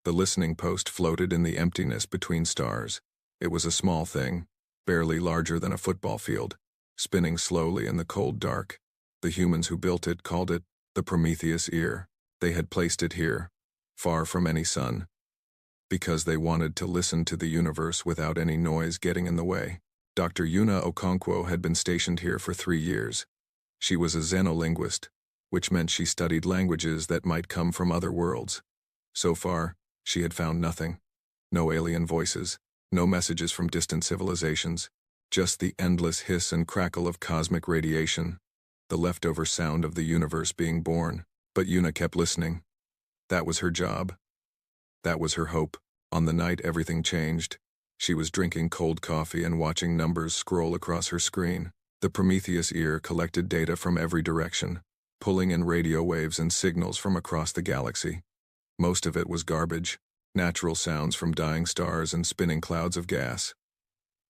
The listening post floated in the emptiness between stars. It was a small thing, barely larger than a football field, spinning slowly in the cold dark. The humans who built it called it the Prometheus Ear. They had placed it here, far from any sun, because they wanted to listen to the universe without any noise getting in the way. Dr. Yuna Okonkwo had been stationed here for 3 years. She was a xenolinguist, which meant she studied languages that might come from other worlds. So far, she had found nothing. No alien voices, no messages from distant civilizations, just the endless hiss and crackle of cosmic radiation, the leftover sound of the universe being born. But Yuna kept listening. That was her job. That was her hope. On the night everything changed, she was drinking cold coffee and watching numbers scroll across her screen. The Prometheus Ear collected data from every direction, pulling in radio waves and signals from across the galaxy. Most of it was garbage, natural sounds from dying stars and spinning clouds of gas.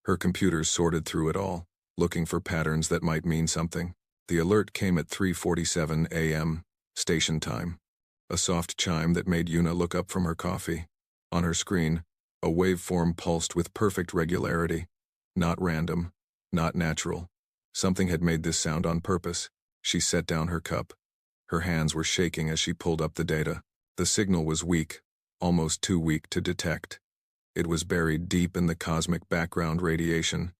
Her computers sorted through it all, looking for patterns that might mean something. The alert came at 3:47 a.m., station time. A soft chime that made Yuna look up from her coffee. On her screen, a waveform pulsed with perfect regularity. Not random, not natural. Something had made this sound on purpose. She set down her cup. Her hands were shaking as she pulled up the data. The signal was weak, almost too weak to detect. It was buried deep in the cosmic background radiation,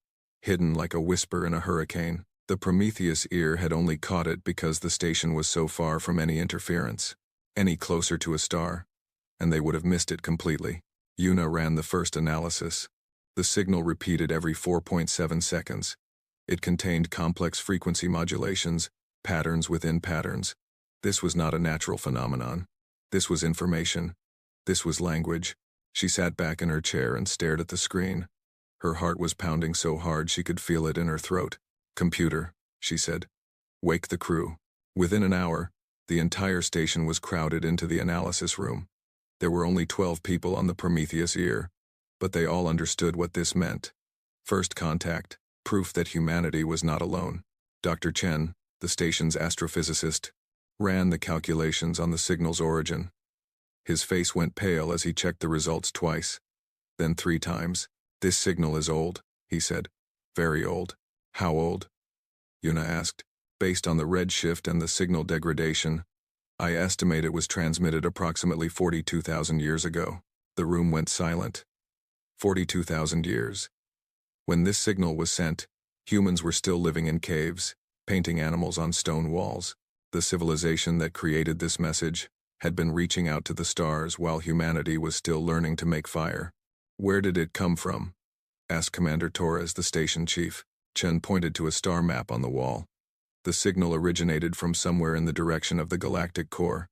hidden like a whisper in a hurricane. The Prometheus Ear had only caught it because the station was so far from any interference, any closer to a star, and they would have missed it completely. Yuna ran the first analysis. The signal repeated every 4.7 seconds. It contained complex frequency modulations, patterns within patterns. This was not a natural phenomenon. This was information. This was language. She sat back in her chair and stared at the screen. Her heart was pounding so hard she could feel it in her throat. "Computer," she said. "Wake the crew." Within an hour, the entire station was crowded into the analysis room. There were only 12 people on the Prometheus Ear, but they all understood what this meant. First contact, proof that humanity was not alone. Dr. Chen, the station's astrophysicist, ran the calculations on the signal's origin. His face went pale as he checked the results twice, then 3 times. "This signal is old," he said. "Very old." "How old?" Yuna asked. "Based on the redshift and the signal degradation, I estimate it was transmitted approximately 42,000 years ago." The room went silent. 42,000 years. When this signal was sent, humans were still living in caves, painting animals on stone walls. The civilization that created this message had been reaching out to the stars while humanity was still learning to make fire. "Where did it come from?" asked Commander Torres, the station chief. Chen pointed to a star map on the wall. "The signal originated from somewhere in the direction of the galactic core.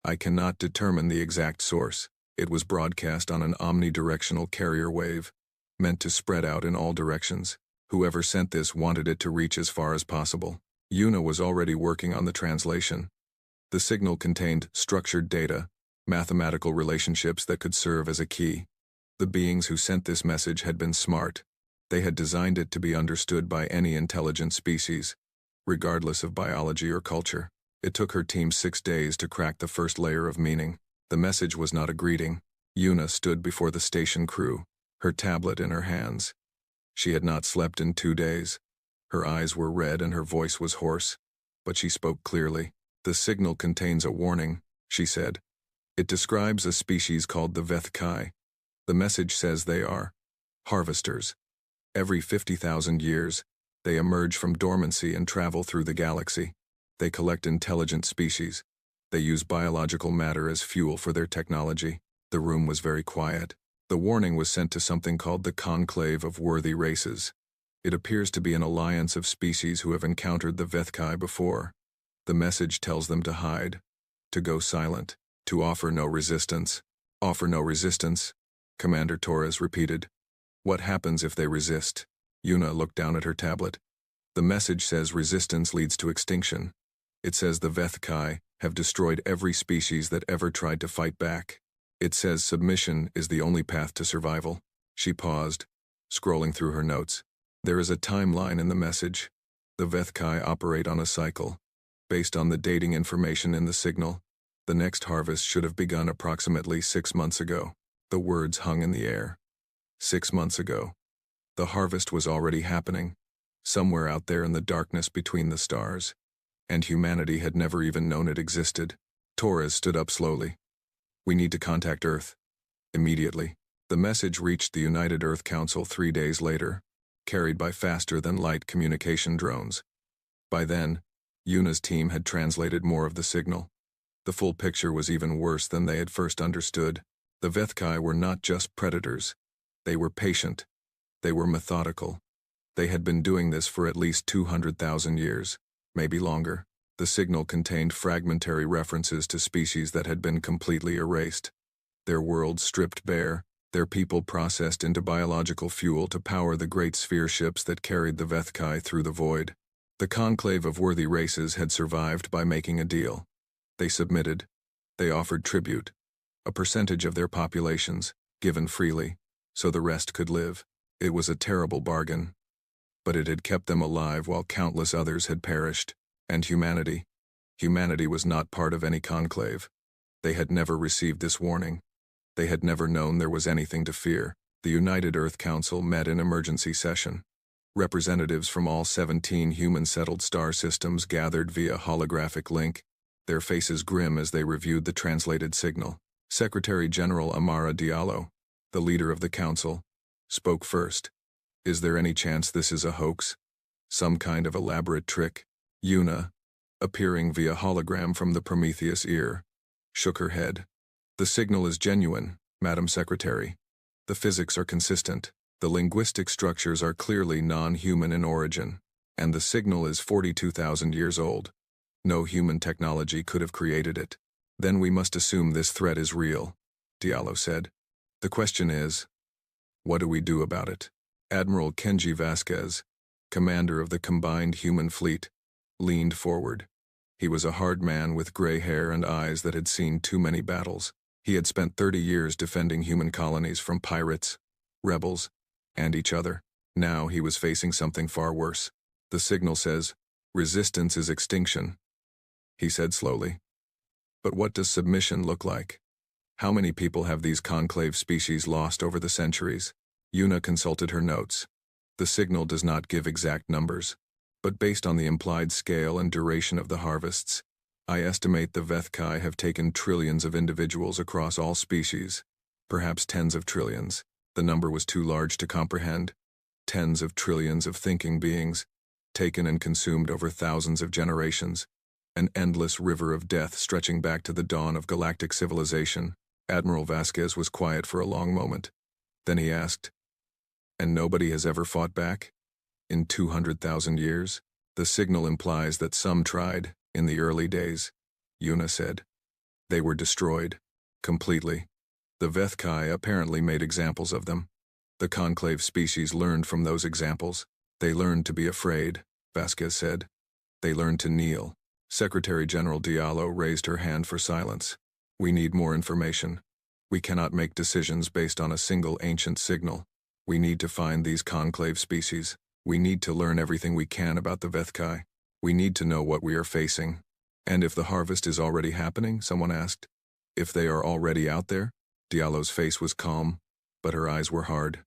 I cannot determine the exact source. It was broadcast on an omnidirectional carrier wave, meant to spread out in all directions. Whoever sent this wanted it to reach as far as possible." Yuna was already working on the translation. The signal contained structured data, mathematical relationships that could serve as a key. The beings who sent this message had been smart. They had designed it to be understood by any intelligent species, regardless of biology or culture. It took her team 6 days to crack the first layer of meaning. The message was not a greeting. Yuna stood before the station crew, her tablet in her hands. She had not slept in 2 days. Her eyes were red and her voice was hoarse, but she spoke clearly. "The signal contains a warning," she said. "It describes a species called the Vethkai. The message says they are harvesters. Every 50,000 years, they emerge from dormancy and travel through the galaxy. They collect intelligent species. They use biological matter as fuel for their technology." The room was very quiet. The warning was sent to something called the Conclave of Worthy Races. It appears to be an alliance of species who have encountered the Vethkai before. The message tells them to hide, to go silent, to offer no resistance. "Offer no resistance," Commander Torres repeated. "What happens if they resist?" Yuna looked down at her tablet. "The message says resistance leads to extinction. It says the Vethkai have destroyed every species that ever tried to fight back. It says submission is the only path to survival." She paused, scrolling through her notes. "There is a timeline in the message. The Vethkai operate on a cycle, based on the dating information in the signal. The next harvest should have begun approximately 6 months ago. The words hung in the air. 6 months ago. The harvest was already happening, somewhere out there in the darkness between the stars. And humanity had never even known it existed. Torres stood up slowly. We need to contact Earth. Immediately. The message reached the United Earth Council 3 days later, carried by faster-than-light communication drones. By then, Yuna's team had translated more of the signal. The full picture was even worse than they had first understood. The Vethkai were not just predators. They were patient. They were methodical. They had been doing this for at least 200,000 years, maybe longer. The signal contained fragmentary references to species that had been completely erased. Their worlds stripped bare, their people processed into biological fuel to power the great sphere ships that carried the Vethkai through the void. The conclave of worthy races had survived by making a deal. They submitted. They offered tribute, a percentage of their populations, given freely, so the rest could live. It was a terrible bargain. But it had kept them alive while countless others had perished. And humanity was not part of any conclave. They had never received this warning. They had never known there was anything to fear. The United Earth Council met in emergency session. Representatives from all 17 human-settled star systems gathered via holographic link, their faces grim as they reviewed the translated signal. Secretary General Amara Diallo, the leader of the council, spoke first. Is there any chance this is a hoax? Some kind of elaborate trick? Yuna, appearing via hologram from the Prometheus ear, shook her head. The signal is genuine, Madam Secretary. The physics are consistent. The linguistic structures are clearly non-human in origin, and the signal is 42,000 years old. No human technology could have created it. Then we must assume this threat is real, Diallo said. The question is, what do we do about it? Admiral Kenji Vasquez, commander of the combined human fleet, leaned forward. He was a hard man with gray hair and eyes that had seen too many battles. He had spent 30 years defending human colonies from pirates, rebels, and each other. Now he was facing something far worse. The signal says, resistance is extinction, he said slowly. But what does submission look like? How many people have these conclave species lost over the centuries? Yuna consulted her notes. The signal does not give exact numbers, but based on the implied scale and duration of the harvests, I estimate the Vethkai have taken trillions of individuals across all species, perhaps tens of trillions. The number was too large to comprehend. Tens of trillions of thinking beings, taken and consumed over thousands of generations, an endless river of death stretching back to the dawn of galactic civilization. Admiral Vasquez was quiet for a long moment. Then he asked, and nobody has ever fought back? In 200,000 years? The signal implies that some tried, in the early days, Yuna said. They were destroyed. Completely. The Vethkai apparently made examples of them. The conclave species learned from those examples. They learned to be afraid, Vasquez said. They learned to kneel. Secretary General Diallo raised her hand for silence. We need more information. We cannot make decisions based on a single ancient signal. We need to find these conclave species. We need to learn everything we can about the Vethkai. We need to know what we are facing. And if the harvest is already happening, someone asked. If they are already out there? Diallo's face was calm, but her eyes were hard.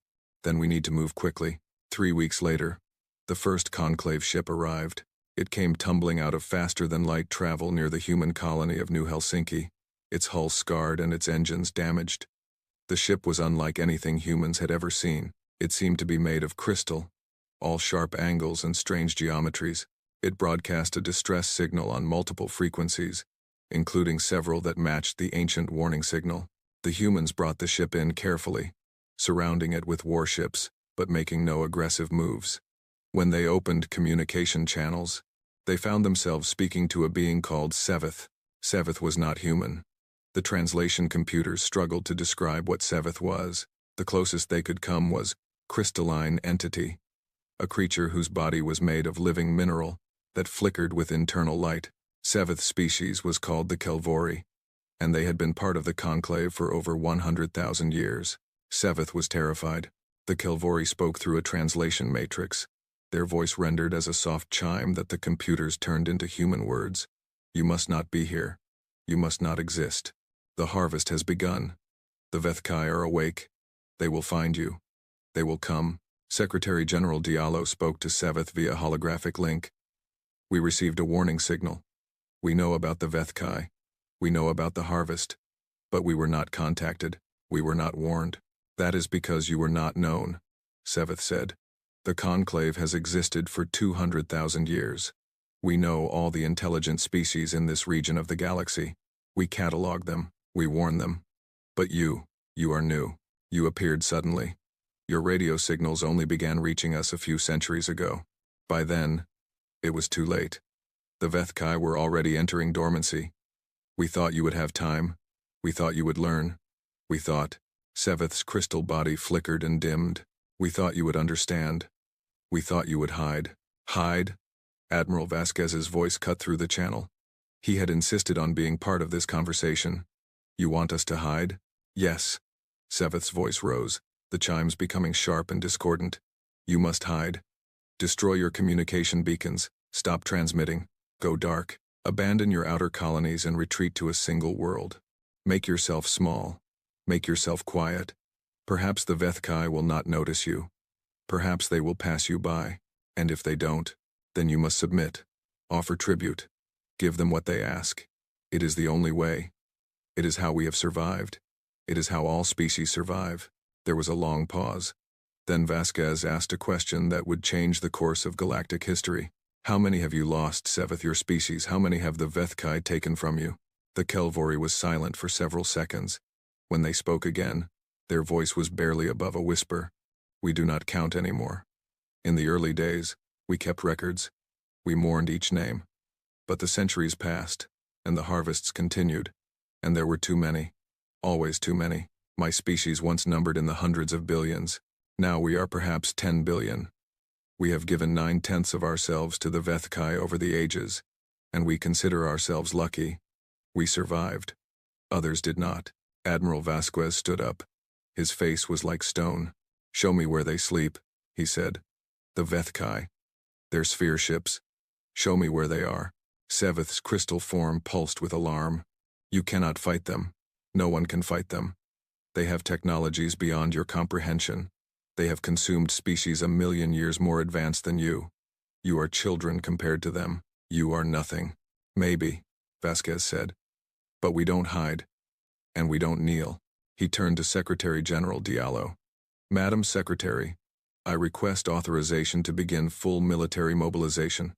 Then we need to move quickly. 3 weeks later, the first conclave ship arrived. It came tumbling out of faster-than-light travel near the human colony of New Helsinki, its hull scarred and its engines damaged. The ship was unlike anything humans had ever seen. It seemed to be made of crystal, all sharp angles and strange geometries. It broadcast a distress signal on multiple frequencies, including several that matched the ancient warning signal. The humans brought the ship in carefully, surrounding it with warships, but making no aggressive moves. When they opened communication channels, they found themselves speaking to a being called Seveth. Seveth was not human. The translation computers struggled to describe what Seveth was. The closest they could come was crystalline entity, a creature whose body was made of living mineral that flickered with internal light. Seveth's species was called the Kelvori, and they had been part of the conclave for over 100,000 years. Seveth was terrified. The Kelvori spoke through a translation matrix, their voice rendered as a soft chime that the computers turned into human words. You must not be here. You must not exist. The harvest has begun. The Vethkai are awake. They will find you. They will come. Secretary General Diallo spoke to Seveth via holographic link. We received a warning signal. We know about the Vethkai. We know about the harvest. But we were not contacted. We were not warned. That is because you were not known, Seveth said. The conclave has existed for 200,000 years. We know all the intelligent species in this region of the galaxy. We catalog them. We warn them. But you are new. You appeared suddenly. Your radio signals only began reaching us a few centuries ago. By then, it was too late. The Vethkai were already entering dormancy. We thought you would have time. We thought you would learn. We thought. Seveth's crystal body flickered and dimmed. We thought you would understand. We thought you would hide. Hide? Admiral Vasquez's voice cut through the channel. He had insisted on being part of this conversation. You want us to hide? Yes. Seveth's voice rose, the chimes becoming sharp and discordant. You must hide. Destroy your communication beacons. Stop transmitting. Go dark. Abandon your outer colonies and retreat to a single world. Make yourself small. Make yourself quiet. Perhaps the Vethkai will not notice you. Perhaps they will pass you by. And if they don't, then you must submit. Offer tribute. Give them what they ask. It is the only way. It is how we have survived. It is how all species survive. There was a long pause. Then Vasquez asked a question that would change the course of galactic history. How many have you lost, Seveth, your species? How many have the Vethkai taken from you? The Kelvori was silent for several seconds. When they spoke again, their voice was barely above a whisper. We do not count anymore. In the early days, we kept records. We mourned each name. But the centuries passed, and the harvests continued, and there were too many. Always too many. My species once numbered in the hundreds of billions. Now we are perhaps 10 billion. We have given 9/10 of ourselves to the Vethkai over the ages, and we consider ourselves lucky. We survived. Others did not. Admiral Vasquez stood up. His face was like stone. Show me where they sleep, he said. The Vethkai. Their sphere ships. Show me where they are. Seveth's crystal form pulsed with alarm. You cannot fight them. No one can fight them. They have technologies beyond your comprehension. They have consumed species 1,000,000 years more advanced than you. You are children compared to them. You are nothing. Maybe, Vasquez said. But we don't hide. And we don't kneel. He turned to Secretary General Diallo. Madam Secretary, I request authorization to begin full military mobilization.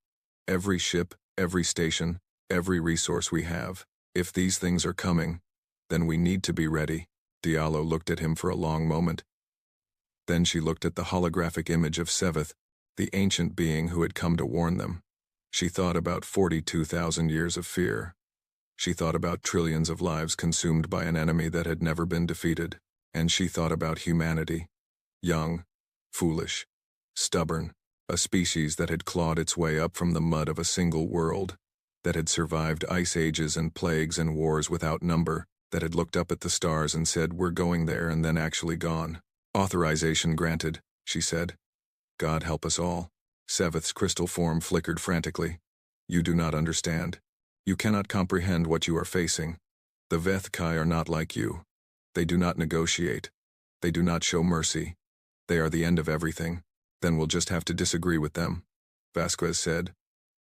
Every ship, every station, every resource we have. If these things are coming, then we need to be ready. Diallo looked at him for a long moment. Then she looked at the holographic image of Seveth, the ancient being who had come to warn them. She thought about 42,000 years of fear. She thought about trillions of lives consumed by an enemy that had never been defeated. And she thought about humanity. Young, foolish, stubborn, a species that had clawed its way up from the mud of a single world, that had survived ice ages and plagues and wars without number, that had looked up at the stars and said, "We're going there," and then actually gone. Authorization granted, she said. God help us all. Seveth's crystal form flickered frantically. You do not understand. You cannot comprehend what you are facing. The Vethkai are not like you. They do not negotiate. They do not show mercy. They are the end of everything. Then we'll just have to disagree with them, Vasquez said.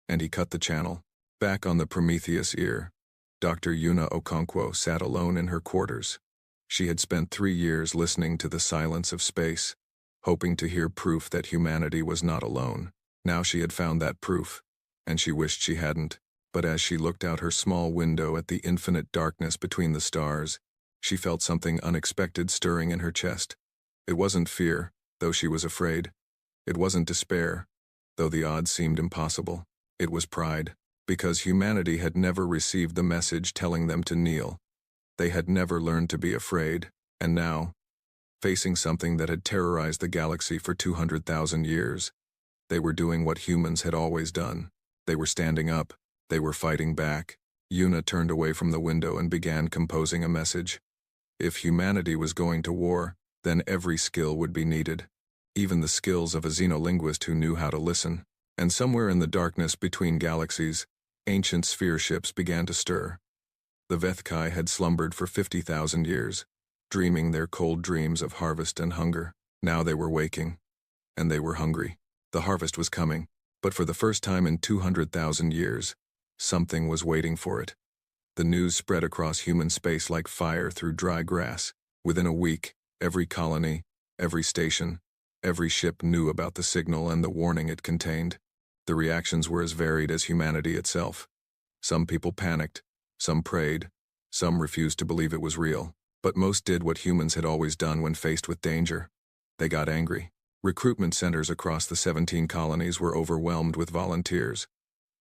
And he cut the channel. Back on the Prometheus ear, Dr. Yuna Okonkwo sat alone in her quarters. She had spent 3 years listening to the silence of space, hoping to hear proof that humanity was not alone. Now she had found that proof, and she wished she hadn't. But as she looked out her small window at the infinite darkness between the stars, she felt something unexpected stirring in her chest. It wasn't fear, though she was afraid. It wasn't despair, though the odds seemed impossible. It was pride, because humanity had never received the message telling them to kneel. They had never learned to be afraid, and now, facing something that had terrorized the galaxy for 200,000 years, they were doing what humans had always done. They were standing up. They were fighting back. Yuna turned away from the window and began composing a message. If humanity was going to war, then every skill would be needed. Even the skills of a xenolinguist who knew how to listen. And somewhere in the darkness between galaxies, ancient sphere ships began to stir. The Vethkai had slumbered for 50,000 years, dreaming their cold dreams of harvest and hunger. Now they were waking, and they were hungry. The harvest was coming, but for the first time in 200,000 years, something was waiting for it. The news spread across human space like fire through dry grass. Within a week, every colony, every station, every ship knew about the signal and the warning it contained. The reactions were as varied as humanity itself. Some people panicked, some prayed, some refused to believe it was real, but most did what humans had always done when faced with danger. They got angry. Recruitment centers across the 17 colonies were overwhelmed with volunteers.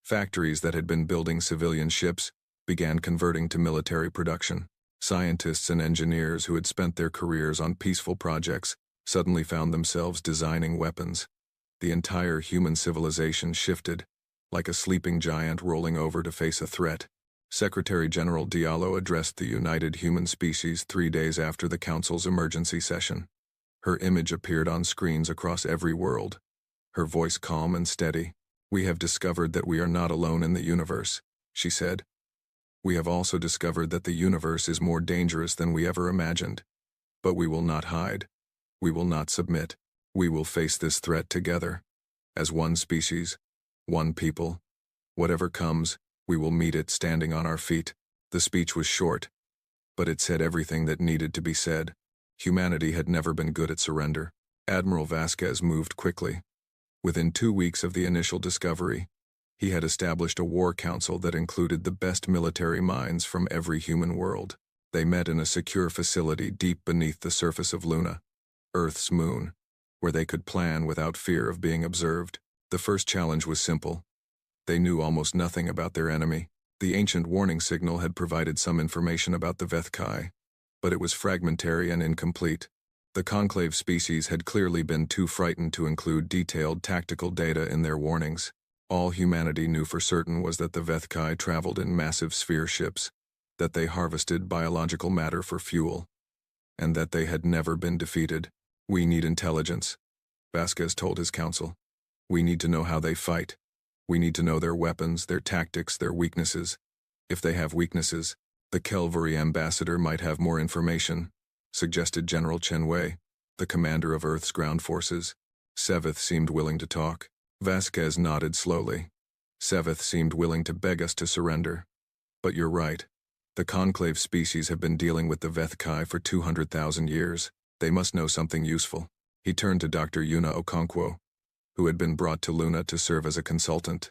Factories that had been building civilian ships began converting to military production. Scientists and engineers who had spent their careers on peaceful projects suddenly found themselves designing weapons. The entire human civilization shifted, like a sleeping giant rolling over to face a threat. Secretary General Diallo addressed the united human species 3 days after the Council's emergency session. Her image appeared on screens across every world. Her voice calm and steady. "We have discovered that we are not alone in the universe," she said. "We have also discovered that the universe is more dangerous than we ever imagined. But we will not hide. We will not submit. We will face this threat together. As one species, one people. Whatever comes, we will meet it standing on our feet." The speech was short, but it said everything that needed to be said. Humanity had never been good at surrender. Admiral Vasquez moved quickly. Within 2 weeks of the initial discovery, he had established a war council that included the best military minds from every human world. They met in a secure facility deep beneath the surface of Luna, Earth's moon, where they could plan without fear of being observed. The first challenge was simple. They knew almost nothing about their enemy. The ancient warning signal had provided some information about the Vethkai, but it was fragmentary and incomplete. The conclave species had clearly been too frightened to include detailed tactical data in their warnings. All humanity knew for certain was that the Vethkai traveled in massive sphere ships, that they harvested biological matter for fuel, and that they had never been defeated. "We need intelligence," Vasquez told his council. "We need to know how they fight. We need to know their weapons, their tactics, their weaknesses. If they have weaknesses, the Kelvori ambassador might have more information," suggested General Chenwei, the commander of Earth's ground forces. Seveth seemed willing to talk. Vasquez nodded slowly. "Seveth seemed willing to beg us to surrender. But you're right. The conclave species have been dealing with the Vethkai for 200,000 years. They must know something useful." He turned to Dr. Yuna Okonkwo, who had been brought to Luna to serve as a consultant.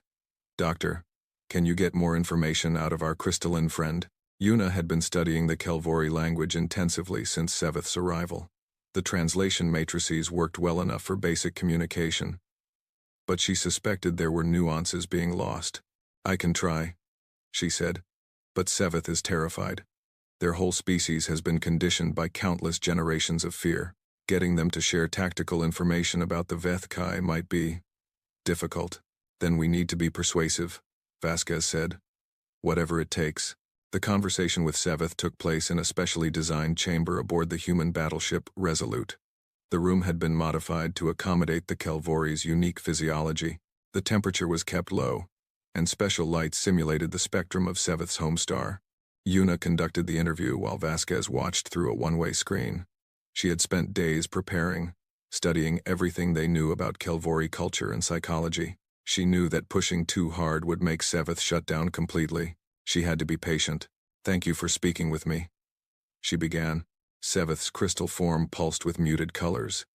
"Doctor, can you get more information out of our crystalline friend?" Yuna had been studying the Kelvori language intensively since Seveth's arrival. The translation matrices worked well enough for basic communication, but she suspected there were nuances being lost. "I can try," she said, "but Seveth is terrified. Their whole species has been conditioned by countless generations of fear. Getting them to share tactical information about the Vethkai might be difficult." "Then we need to be persuasive," Vasquez said. "Whatever it takes." The conversation with Seveth took place in a specially designed chamber aboard the human battleship Resolute. The room had been modified to accommodate the Kelvori's unique physiology. The temperature was kept low, and special lights simulated the spectrum of Seveth's home star. Yuna conducted the interview while Vasquez watched through a one-way screen. She had spent days preparing, studying everything they knew about Kelvori culture and psychology. She knew that pushing too hard would make Seveth shut down completely. She had to be patient. "Thank you for speaking with me," she began. Seveth's crystal form pulsed with muted colors.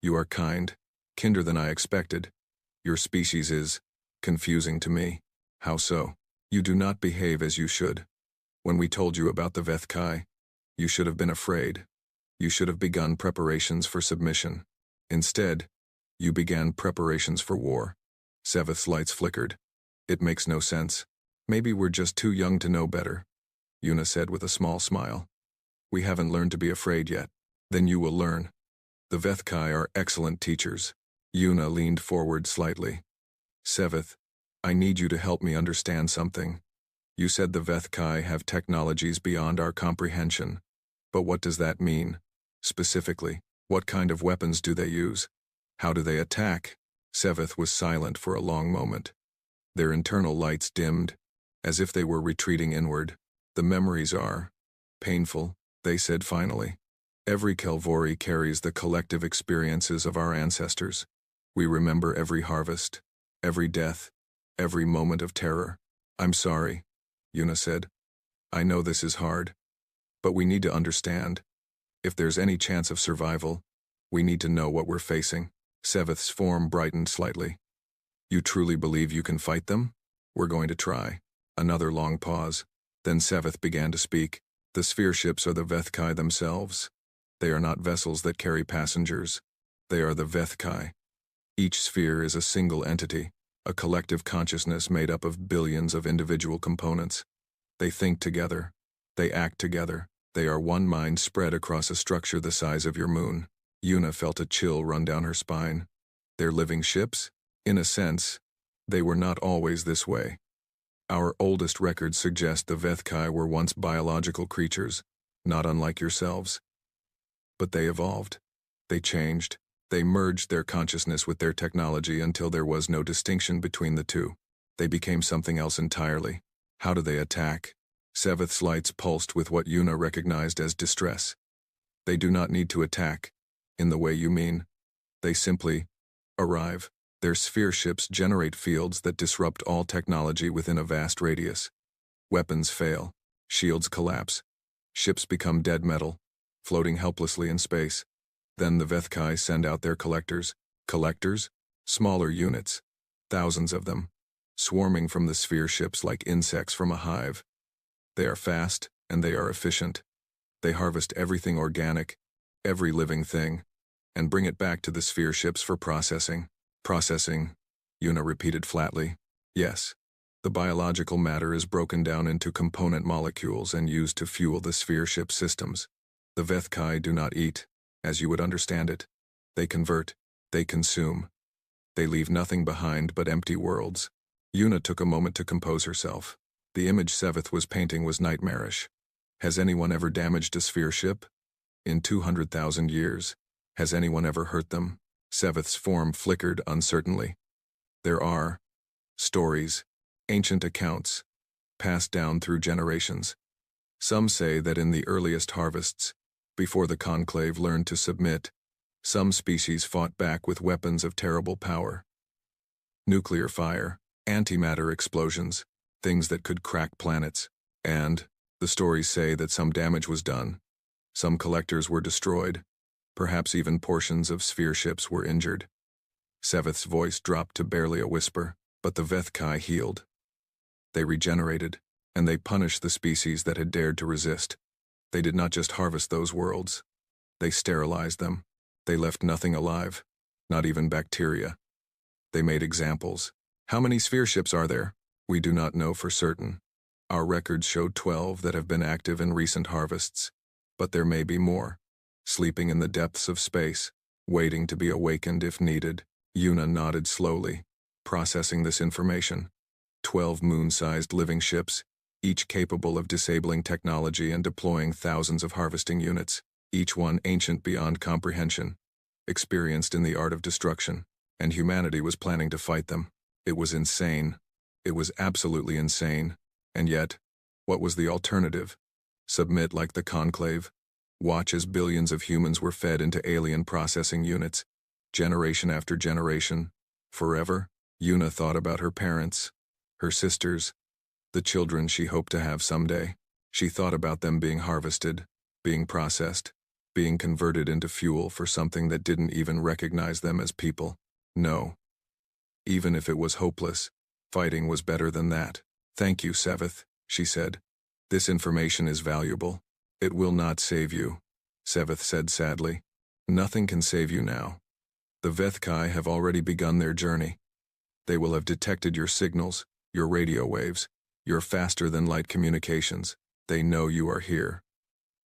"You are kind, kinder than I expected. Your species is confusing to me." "How so?" "You do not behave as you should. When we told you about the Vethkai, you should have been afraid. You should have begun preparations for submission. Instead, you began preparations for war." Seveth's lights flickered. "It makes no sense. Maybe we're just too young to know better," Yuna said with a small smile. "We haven't learned to be afraid yet. Then you will learn. The Vethkai are excellent teachers." Yuna leaned forward slightly. "Seveth, I need you to help me understand something. You said the Vethkai have technologies beyond our comprehension. But what does that mean? Specifically, what kind of weapons do they use? How do they attack?" Seveth was silent for a long moment. Their internal lights dimmed, as if they were retreating inward. The memories are painful, they said finally. Every Kelvori carries the collective experiences of our ancestors. We remember every harvest, every death, every moment of terror. I'm sorry, Yuna said. I know this is hard, but we need to understand. If there's any chance of survival, we need to know what we're facing. Seveth's form brightened slightly. You truly believe you can fight them? We're going to try. Another long pause. Then Seveth began to speak. The sphere ships are the Vethkai themselves. They are not vessels that carry passengers. They are the Vethkai. Each sphere is a single entity, a collective consciousness made up of billions of individual components. They think together. They act together. They are one mind spread across a structure the size of your moon. Yuna felt a chill run down her spine. They're living ships? In a sense, they were not always this way. Our oldest records suggest the Vethkai were once biological creatures, not unlike yourselves. But they evolved. They changed. They merged their consciousness with their technology until there was no distinction between the two. They became something else entirely. How do they attack? Seveth's lights pulsed with what Yuna recognized as distress. They do not need to attack, in the way you mean. They simply arrive. Their sphere ships generate fields that disrupt all technology within a vast radius. Weapons fail. Shields collapse. Ships become dead metal, floating helplessly in space. Then the Vethkai send out their collectors. Collectors? Smaller units. Thousands of them. Swarming from the sphere ships like insects from a hive. They are fast, and they are efficient. They harvest everything organic, every living thing, and bring it back to the sphere ships for processing. Processing, Yuna repeated flatly. Yes. The biological matter is broken down into component molecules and used to fuel the sphere ship systems. The Vethkai do not eat, as you would understand it. They convert. They consume. They leave nothing behind but empty worlds. Yuna took a moment to compose herself. The image Seveth was painting was nightmarish. Has anyone ever damaged a sphere ship? In 200,000 years. Has anyone ever hurt them? Seveth's form flickered uncertainly. There are stories, ancient accounts, passed down through generations. Some say that in the earliest harvests, before the conclave learned to submit, some species fought back with weapons of terrible power. Nuclear fire, antimatter explosions, things that could crack planets, and, the stories say that some damage was done. Some collectors were destroyed. Perhaps even portions of sphere ships were injured. Seveth's voice dropped to barely a whisper, but the Vethkai healed. They regenerated, and they punished the species that had dared to resist. They did not just harvest those worlds. They sterilized them. They left nothing alive, not even bacteria. They made examples. How many sphere ships are there? We do not know for certain. Our records showed 12 that have been active in recent harvests, but there may be more. Sleeping in the depths of space, waiting to be awakened if needed. Yuna nodded slowly, processing this information. 12 moon-sized living ships, each capable of disabling technology and deploying thousands of harvesting units, each one ancient beyond comprehension, experienced in the art of destruction, and humanity was planning to fight them. It was insane. It was absolutely insane. And yet, what was the alternative? Submit like the conclave? Watch as billions of humans were fed into alien processing units, generation after generation, forever? Yuna thought about her parents, her sisters, the children she hoped to have someday. She thought about them being harvested, being processed, being converted into fuel for something that didn't even recognize them as people. No. Even if it was hopeless, fighting was better than that. Thank you, Seveth, she said. This information is valuable. It will not save you, Seveth said sadly. Nothing can save you now. The Vethkai have already begun their journey. They will have detected your signals, your radio waves, your faster-than-light communications. They know you are here.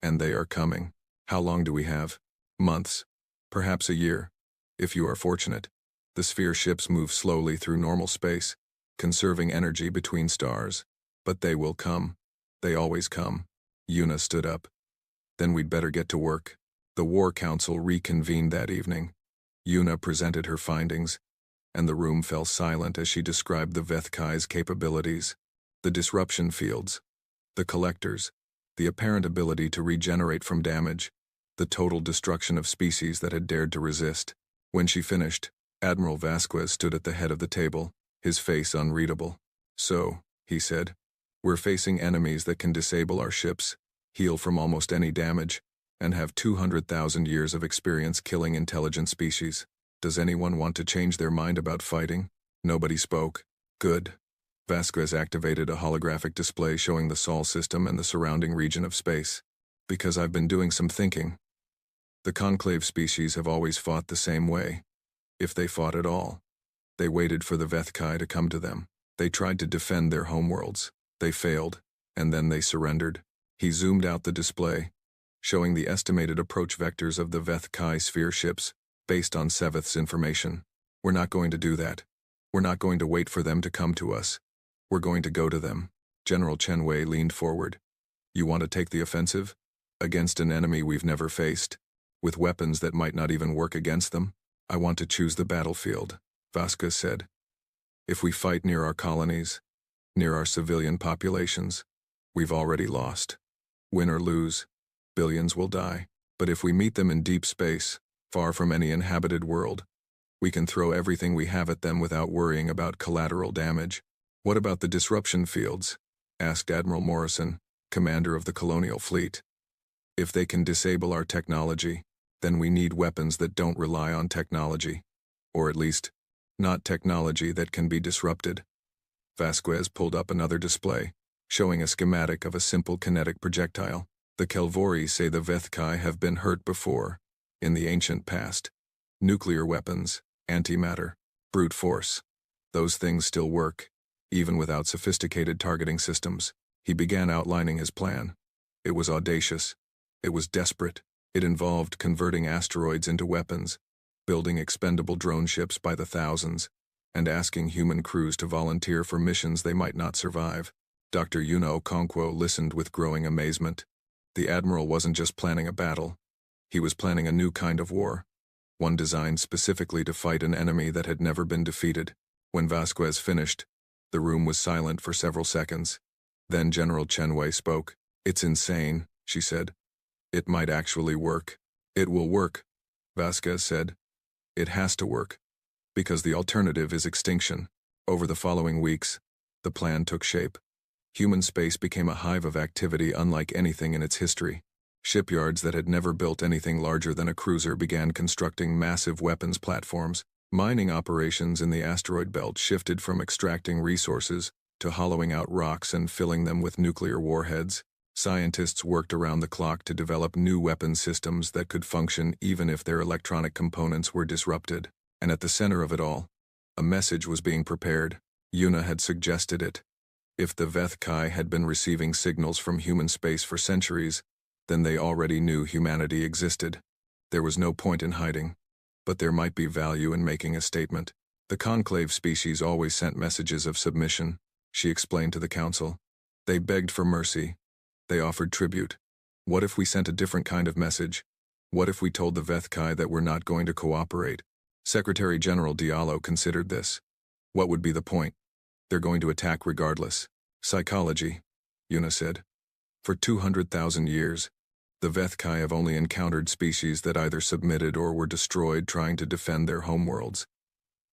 And they are coming. How long do we have? Months. Perhaps a year. If you are fortunate. The sphere ships move slowly through normal space, conserving energy between stars. But they will come. They always come. Yuna stood up. Then we'd better get to work. The War Council reconvened that evening. Yuna presented her findings, and the room fell silent as she described the Vethkai's capabilities. The disruption fields. The collectors, the apparent ability to regenerate from damage, the total destruction of species that had dared to resist. When she finished, Admiral Vasquez stood at the head of the table, his face unreadable. "So," he said, "we're facing enemies that can disable our ships, heal from almost any damage, and have 200,000 years of experience killing intelligent species. Does anyone want to change their mind about fighting?" Nobody spoke. "Good." Vasquez activated a holographic display showing the Sol system and the surrounding region of space. "Because I've been doing some thinking. The conclave species have always fought the same way. If they fought at all. They waited for the Vethkai to come to them. They tried to defend their homeworlds. They failed, and then they surrendered." He zoomed out the display, showing the estimated approach vectors of the Vethkai sphere ships, based on Seveth's information. "We're not going to do that. We're not going to wait for them to come to us. We're going to go to them." General Chenwei leaned forward. "You want to take the offensive? Against an enemy we've never faced? With weapons that might not even work against them? "I want to choose the battlefield," Vasquez said. "If we fight near our colonies, near our civilian populations, we've already lost. Win or lose, billions will die. But if we meet them in deep space, far from any inhabited world, we can throw everything we have at them without worrying about collateral damage." "What about the disruption fields?" asked Admiral Morrison, commander of the colonial fleet. "If they can disable our technology, then we need weapons that don't rely on technology. Or at least, not technology that can be disrupted." Vasquez pulled up another display, showing a schematic of a simple kinetic projectile. "The Kelvori say the Vethkai have been hurt before, in the ancient past. Nuclear weapons, antimatter, brute force. Those things still work, even without sophisticated targeting systems." He began outlining his plan. It was audacious. It was desperate. It involved converting asteroids into weapons, building expendable drone ships by the thousands, and asking human crews to volunteer for missions they might not survive. Dr. Yuno Okonkwo listened with growing amazement. The Admiral wasn't just planning a battle. He was planning a new kind of war, one designed specifically to fight an enemy that had never been defeated. When Vasquez finished, the room was silent for several seconds. Then General Chenwei spoke. "It's insane," she said. "It might actually work." "It will work," Vasquez said. "It has to work. Because the alternative is extinction." Over the following weeks, the plan took shape. Human space became a hive of activity unlike anything in its history. Shipyards that had never built anything larger than a cruiser began constructing massive weapons platforms. Mining operations in the asteroid belt shifted from extracting resources to hollowing out rocks and filling them with nuclear warheads. Scientists worked around the clock to develop new weapon systems that could function even if their electronic components were disrupted. And at the center of it all, a message was being prepared. Yuna had suggested it. If the Vethkai had been receiving signals from human space for centuries, then they already knew humanity existed. There was no point in hiding. But there might be value in making a statement. "The conclave species always sent messages of submission," she explained to the council. "They begged for mercy. They offered tribute. What if we sent a different kind of message? What if we told the Vethkai that we're not going to cooperate?" Secretary General Diallo considered this. "What would be the point? They're going to attack regardless." "Psychology," Yuna said. "For 200,000 years, the Vethkai have only encountered species that either submitted or were destroyed trying to defend their homeworlds.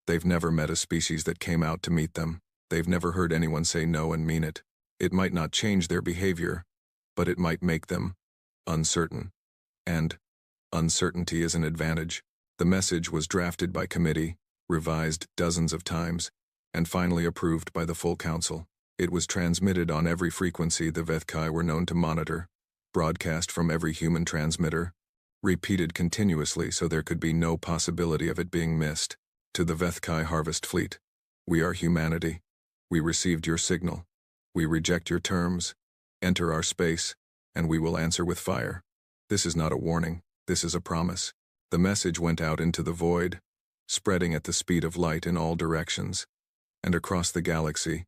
They've never met a species that came out to meet them. They've never heard anyone say no and mean it. It might not change their behavior, but it might make them uncertain. And uncertainty is an advantage." The message was drafted by committee, revised dozens of times, and finally approved by the full council. It was transmitted on every frequency the Vethkai were known to monitor, broadcast from every human transmitter, repeated continuously so there could be no possibility of it being missed. "To the Vethkai Harvest Fleet, we are humanity. We received your signal. We reject your terms. Enter our space, and we will answer with fire. This is not a warning, this is a promise." The message went out into the void, spreading at the speed of light in all directions. And across the galaxy,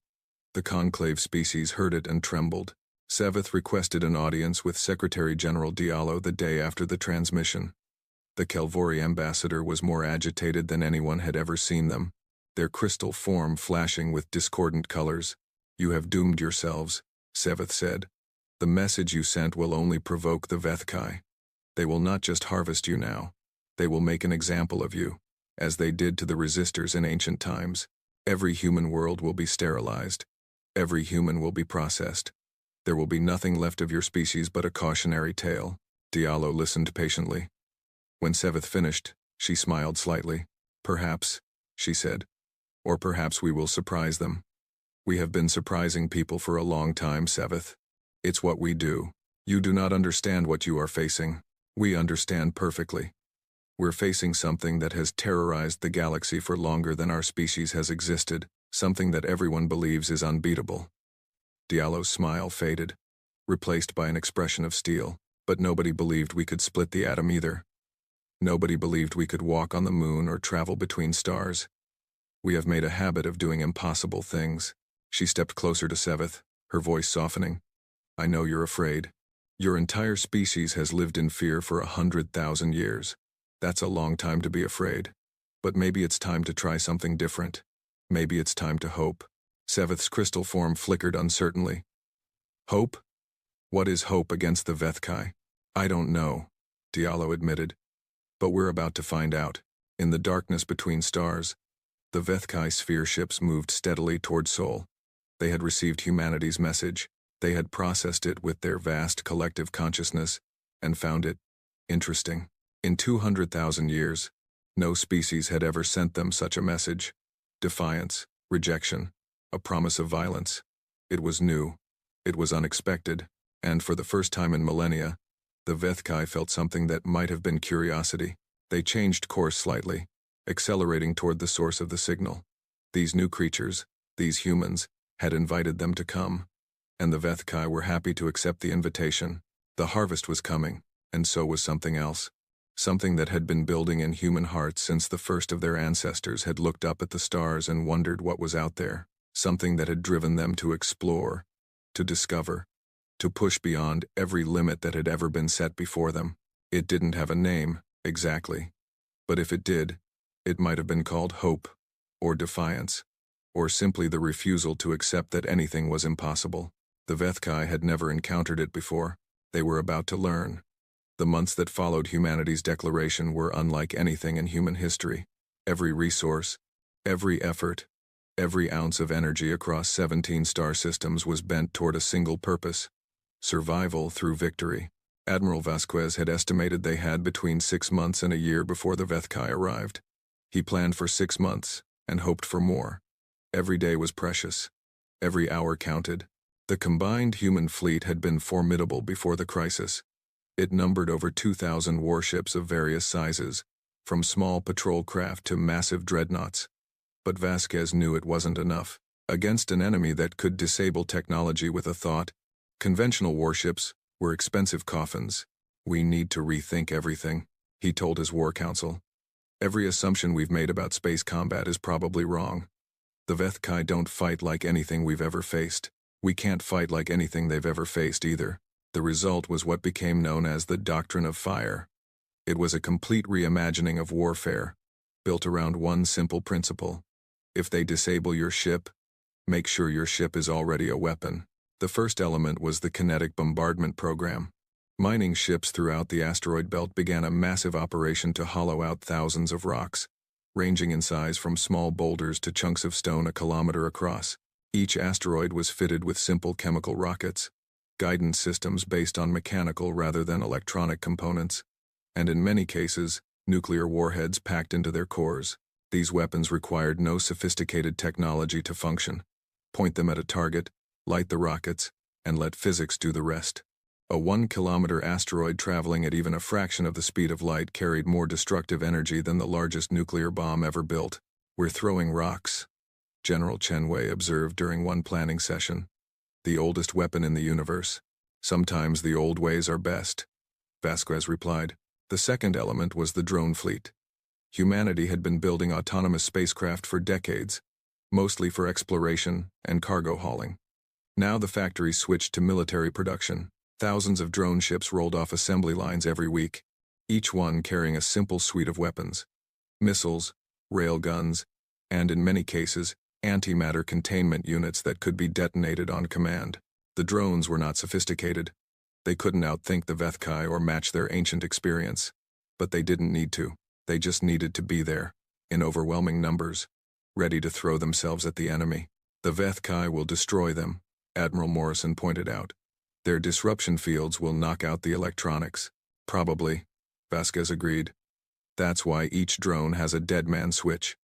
the conclave species heard it and trembled. Seveth requested an audience with Secretary General Diallo the day after the transmission. The Kelvori ambassador was more agitated than anyone had ever seen them, their crystal form flashing with discordant colors. "You have doomed yourselves," Seveth said. The message you sent will only provoke the Vethkai. They will not just harvest you now. They will make an example of you, as they did to the resistors in ancient times. Every human world will be sterilized. Every human will be processed. There will be nothing left of your species but a cautionary tale. Diallo listened patiently. When Seveth finished, she smiled slightly. Perhaps, she said. Or perhaps we will surprise them. We have been surprising people for a long time, Seveth. It's what we do. You do not understand what you are facing. We understand perfectly. We're facing something that has terrorized the galaxy for longer than our species has existed, something that everyone believes is unbeatable. Diallo's smile faded, replaced by an expression of steel, but nobody believed we could split the atom either. Nobody believed we could walk on the moon or travel between stars. We have made a habit of doing impossible things. She stepped closer to Seveth, her voice softening. I know you're afraid. Your entire species has lived in fear for 100,000 years. That's a long time to be afraid. But maybe it's time to try something different. Maybe it's time to hope. Seveth's crystal form flickered uncertainly. Hope? What is hope against the Vethkai? I don't know, Diallo admitted. But we're about to find out. In the darkness between stars, the Vethkai sphere ships moved steadily toward Sol. They had received humanity's message. They had processed it with their vast collective consciousness and found it interesting. In 200,000 years, no species had ever sent them such a message. Defiance, rejection, a promise of violence. It was new. It was unexpected. And for the first time in millennia, the Vethkai felt something that might have been curiosity. They changed course slightly, accelerating toward the source of the signal. These new creatures, these humans, had invited them to come. And the Vethkai were happy to accept the invitation. The harvest was coming, and so was something else. Something that had been building in human hearts since the first of their ancestors had looked up at the stars and wondered what was out there. Something that had driven them to explore, to discover, to push beyond every limit that had ever been set before them. It didn't have a name, exactly. But if it did, it might have been called hope, or defiance, or simply the refusal to accept that anything was impossible. The Vethkai had never encountered it before. They were about to learn. The months that followed humanity's declaration were unlike anything in human history. Every resource, every effort, every ounce of energy across 17 star systems was bent toward a single purpose: survival through victory. Admiral Vasquez had estimated they had between 6 months and a year before the Vethkai arrived. He planned for 6 months and hoped for more. Every day was precious. Every hour counted. The combined human fleet had been formidable before the crisis. It numbered over 2,000 warships of various sizes, from small patrol craft to massive dreadnoughts. But Vasquez knew it wasn't enough. Against an enemy that could disable technology with a thought, conventional warships were expensive coffins. We need to rethink everything, he told his war council. Every assumption we've made about space combat is probably wrong. The Vethkai don't fight like anything we've ever faced. We can't fight like anything they've ever faced either. The result was what became known as the Doctrine of Fire. It was a complete reimagining of warfare, built around one simple principle. If they disable your ship, make sure your ship is already a weapon. The first element was the kinetic bombardment program. Mining ships throughout the asteroid belt began a massive operation to hollow out thousands of rocks, ranging in size from small boulders to chunks of stone a kilometer across. Each asteroid was fitted with simple chemical rockets, guidance systems based on mechanical rather than electronic components, and in many cases, nuclear warheads packed into their cores. These weapons required no sophisticated technology to function. Point them at a target, light the rockets, and let physics do the rest. A 1-kilometer asteroid traveling at even a fraction of the speed of light carried more destructive energy than the largest nuclear bomb ever built. We're throwing rocks, General Chenwei observed during one planning session. The oldest weapon in the universe. Sometimes the old ways are best, Vasquez replied. The second element was the drone fleet. Humanity had been building autonomous spacecraft for decades, mostly for exploration and cargo hauling. Now the factory switched to military production. Thousands of drone ships rolled off assembly lines every week, each one carrying a simple suite of weapons: missiles, railguns, and in many cases, antimatter containment units that could be detonated on command. The drones were not sophisticated. They couldn't outthink the Vethkai or match their ancient experience. But they didn't need to. They just needed to be there, in overwhelming numbers, ready to throw themselves at the enemy. The Vethkai will destroy them, Admiral Morrison pointed out. Their disruption fields will knock out the electronics. Probably, Vasquez agreed. That's why each drone has a dead man switch.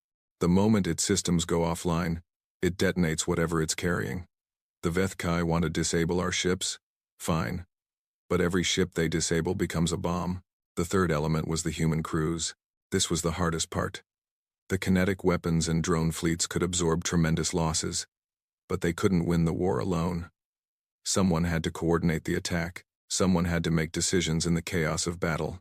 The moment its systems go offline, it detonates whatever it's carrying. The Vethkai want to disable our ships? Fine. But every ship they disable becomes a bomb. The third element was the human crews. This was the hardest part. The kinetic weapons and drone fleets could absorb tremendous losses, but they couldn't win the war alone. Someone had to coordinate the attack. Someone had to make decisions in the chaos of battle.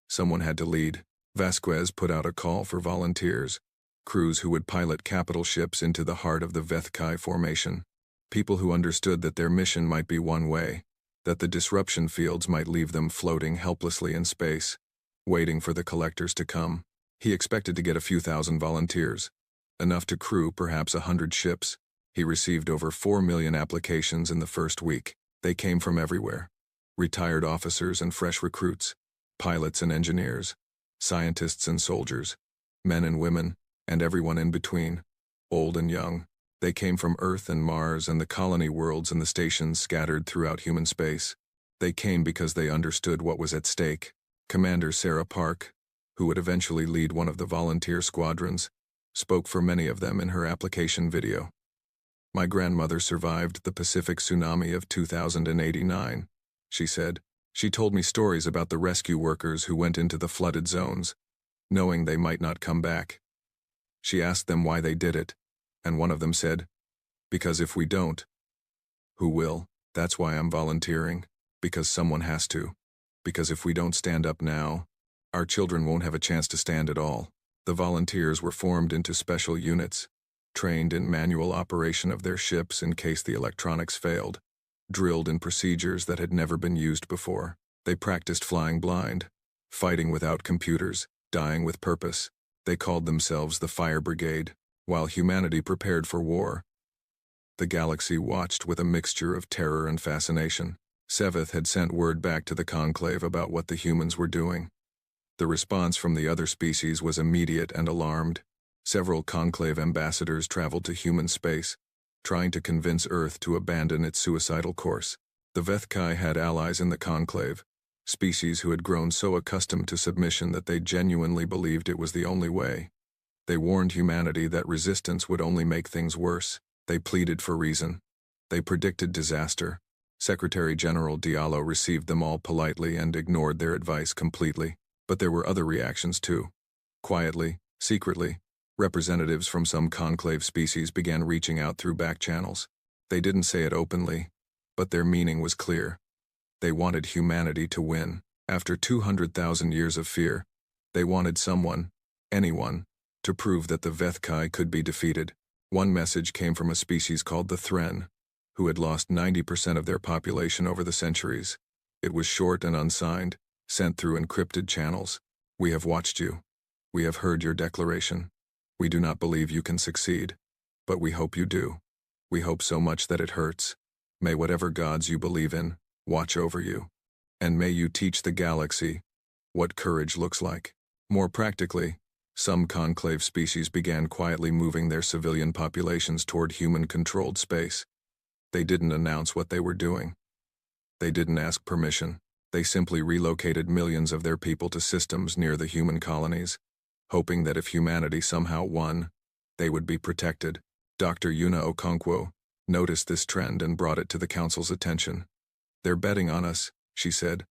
Someone had to lead. Vasquez put out a call for volunteers, crews who would pilot capital ships into the heart of the Vethkai formation. People who understood that their mission might be one way, that the disruption fields might leave them floating helplessly in space, waiting for the collectors to come. He expected to get a few thousand volunteers, enough to crew perhaps 100 ships. He received over 4 million applications in the first week. They came from everywhere. Retired officers and fresh recruits, pilots and engineers, scientists and soldiers, men and women, and everyone in between, old and young. They came from Earth and Mars and the colony worlds and the stations scattered throughout human space. They came because they understood what was at stake. Commander Sarah Park, who would eventually lead one of the volunteer squadrons, spoke for many of them in her application video. My grandmother survived the Pacific tsunami of 2089, she said. She told me stories about the rescue workers who went into the flooded zones, knowing they might not come back. She asked them why they did it, and one of them said, "Because if we don't, who will? That's why I'm volunteering, because someone has to. Because if we don't stand up now, our children won't have a chance to stand at all." The volunteers were formed into special units, trained in manual operation of their ships in case the electronics failed, drilled in procedures that had never been used before. They practiced flying blind, fighting without computers, dying with purpose. They called themselves the Fire Brigade. While humanity prepared for war, the galaxy watched with a mixture of terror and fascination. Seveth had sent word back to the Conclave about what the humans were doing. The response from the other species was immediate and alarmed. Several Conclave ambassadors traveled to human space, trying to convince Earth to abandon its suicidal course. The Vethkai had allies in the Conclave, species who had grown so accustomed to submission that they genuinely believed it was the only way. They warned humanity that resistance would only make things worse. They pleaded for reason. They predicted disaster. Secretary General Diallo received them all politely and ignored their advice completely. But there were other reactions too. Quietly, secretly, representatives from some conclave species began reaching out through back channels. They didn't say it openly, but their meaning was clear. They wanted humanity to win. After 200,000 years of fear, they wanted someone, anyone, to prove that the Vethkai could be defeated. One message came from a species called the Thren, who had lost 90% of their population over the centuries. It was short and unsigned, sent through encrypted channels. "We have watched you. We have heard your declaration. We do not believe you can succeed, but we hope you do. We hope so much that it hurts. May whatever gods you believe in watch over you. And may you teach the galaxy what courage looks like." More practically, some conclave species began quietly moving their civilian populations toward human-controlled space. They didn't announce what they were doing. They didn't ask permission. They simply relocated millions of their people to systems near the human colonies, hoping that if humanity somehow won, they would be protected. Dr. Yuna Okonkwo noticed this trend and brought it to the Council's attention. "They're betting on us," she said.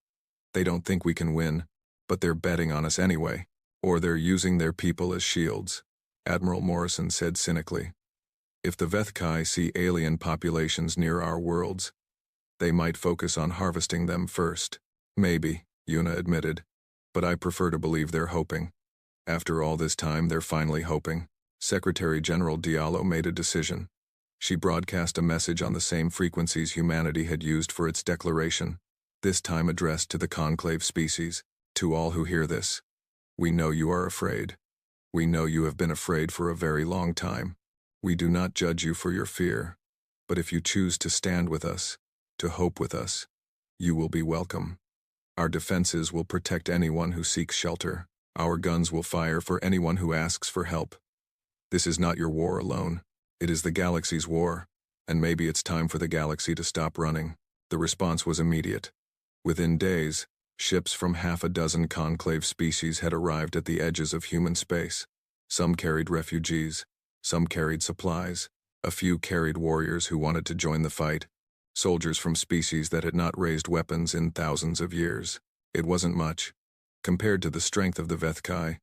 "They don't think we can win, but they're betting on us anyway. Or they're using their people as shields," Admiral Morrison said cynically. "If the Vethkai see alien populations near our worlds, they might focus on harvesting them first." "Maybe," Yuna admitted, "but I prefer to believe they're hoping. After all this time, they're finally hoping." Secretary General Diallo made a decision. She broadcast a message on the same frequencies humanity had used for its declaration, this time addressed to the conclave species. "To all who hear this, we know you are afraid. We know you have been afraid for a very long time. We do not judge you for your fear, but if you choose to stand with us, to hope with us, You will be welcome. Our defenses will protect anyone who seeks shelter. Our guns will fire for anyone who asks for help. This is not your war alone. It is the galaxy's war, and maybe it's time for the galaxy to stop running." The response was immediate. Within days, ships from half a dozen conclave species had arrived at the edges of human space. Some carried refugees, some carried supplies, a few carried warriors who wanted to join the fight, soldiers from species that had not raised weapons in thousands of years. It wasn't much. Compared to the strength of the Vethkai,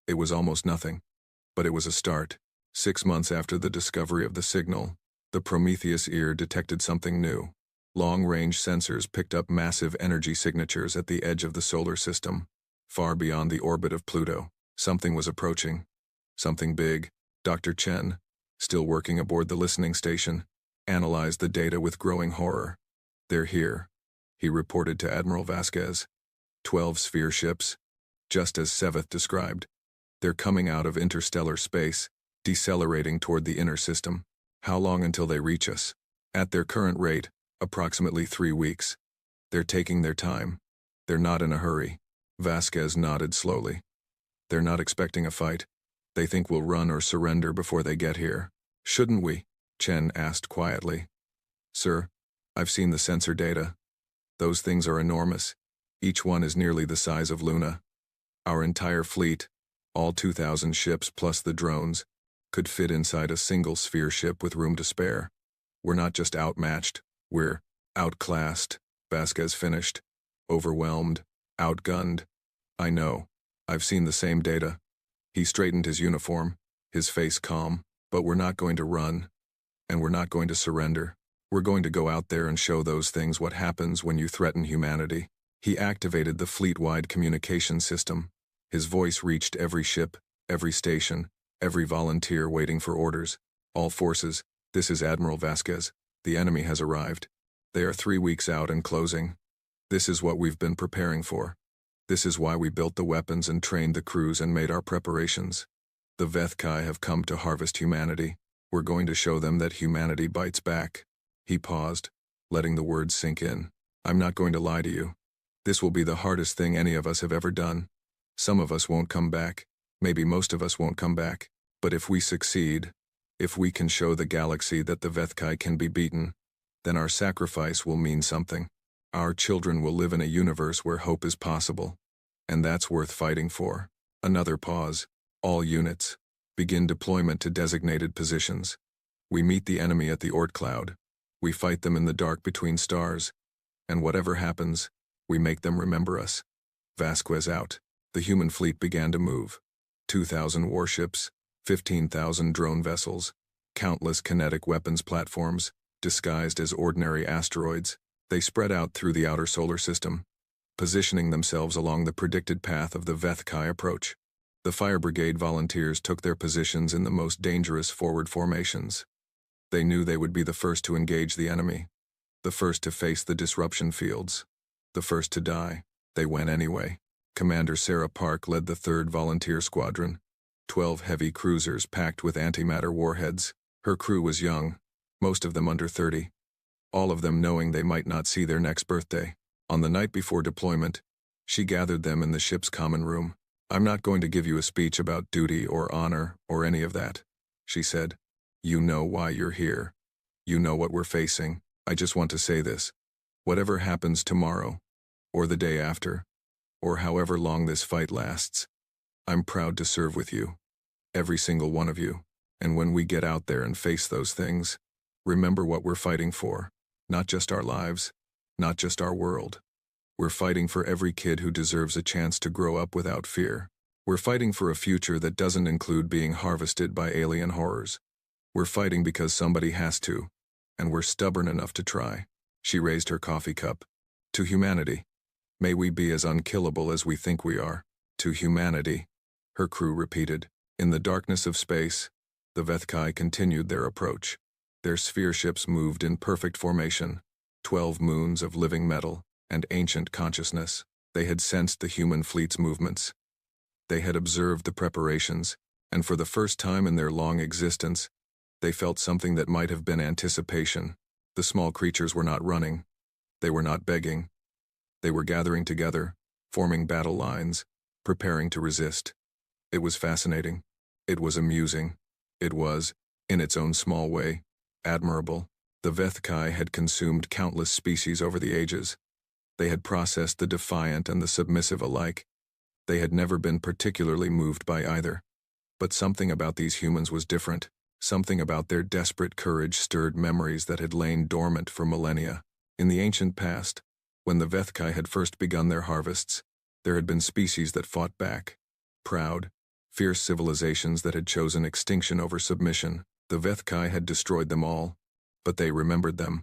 it was almost nothing. But it was a start. 6 months after the discovery of the signal, the Prometheus ear detected something new. Long-range sensors picked up massive energy signatures at the edge of the solar system. Far beyond the orbit of Pluto, something was approaching. Something big. Dr. Chen, still working aboard the listening station, analyzed the data with growing horror. "They're here," he reported to Admiral Vasquez. 12 sphere ships, just as Seveth described. "They're coming out of interstellar space, decelerating toward the inner system. How long until they reach us?" "At their current rate, approximately 3 weeks. They're taking their time. They're not in a hurry." Vasquez nodded slowly. "They're not expecting a fight. They think we'll run or surrender before they get here." "Shouldn't we?" Chen asked quietly. "Sir, I've seen the sensor data. Those things are enormous. Each one is nearly the size of Luna. Our entire fleet, all 2,000 ships plus the drones, could fit inside a single sphere ship with room to spare. We're not just outmatched, we're outclassed," Vasquez finished. "Overwhelmed, outgunned. I know. I've seen the same data." He straightened his uniform, his face calm. "But we're not going to run, and we're not going to surrender. We're going to go out there and show those things what happens when you threaten humanity." He activated the fleet-wide communication system. His voice reached every ship, every station, every volunteer waiting for orders. "All forces, this is Admiral Vasquez. The enemy has arrived. They are 3 weeks out and closing. This is what we've been preparing for. This is why we built the weapons and trained the crews and made our preparations. The Vethkai have come to harvest humanity. We're going to show them that humanity bites back." He paused, letting the words sink in. "I'm not going to lie to you. This will be the hardest thing any of us have ever done. Some of us won't come back. Maybe most of us won't come back. But if we succeed, if we can show the galaxy that the Vethkai can be beaten, then our sacrifice will mean something. Our children will live in a universe where hope is possible. And that's worth fighting for." Another pause. "All units, begin deployment to designated positions. We meet the enemy at the Oort cloud. We fight them in the dark between stars. And whatever happens, we make them remember us." Vasquez out. The human fleet began to move. 2,000 warships, 15,000 drone vessels, countless kinetic weapons platforms, disguised as ordinary asteroids. They spread out through the outer solar system, positioning themselves along the predicted path of the Vethkai approach. The fire brigade volunteers took their positions in the most dangerous forward formations. They knew they would be the first to engage the enemy, the first to face the disruption fields, the first to die. They went anyway. Commander Sarah Park led the 3rd Volunteer Squadron, 12 heavy cruisers packed with antimatter warheads. Her crew was young, most of them under 30, all of them knowing they might not see their next birthday. On the night before deployment, she gathered them in the ship's common room. "I'm not going to give you a speech about duty or honor or any of that," she said. "You know why you're here. You know what we're facing. I just want to say this. Whatever happens tomorrow, or the day after, or however long this fight lasts, I'm proud to serve with you. Every single one of you. And when we get out there and face those things, remember what we're fighting for. Not just our lives, not just our world. We're fighting for every kid who deserves a chance to grow up without fear. We're fighting for a future that doesn't include being harvested by alien horrors. We're fighting because somebody has to, and we're stubborn enough to try." She raised her coffee cup. "To humanity. May we be as unkillable as we think we are. To humanity," her crew repeated. In the darkness of space, the Vethkai continued their approach. Their sphere ships moved in perfect formation, 12 moons of living metal and ancient consciousness. They had sensed the human fleet's movements. They had observed the preparations, and for the first time in their long existence, they felt something that might have been anticipation. The small creatures were not running. They were not begging. They were gathering together, forming battle lines, preparing to resist. It was fascinating. It was amusing. It was, in its own small way, admirable. The Vethkai had consumed countless species over the ages. They had processed the defiant and the submissive alike. They had never been particularly moved by either. But something about these humans was different. Something about their desperate courage stirred memories that had lain dormant for millennia. In the ancient past, when the Vethkai had first begun their harvests, there had been species that fought back. Proud, fierce civilizations that had chosen extinction over submission. The Vethkai had destroyed them all, but they remembered them.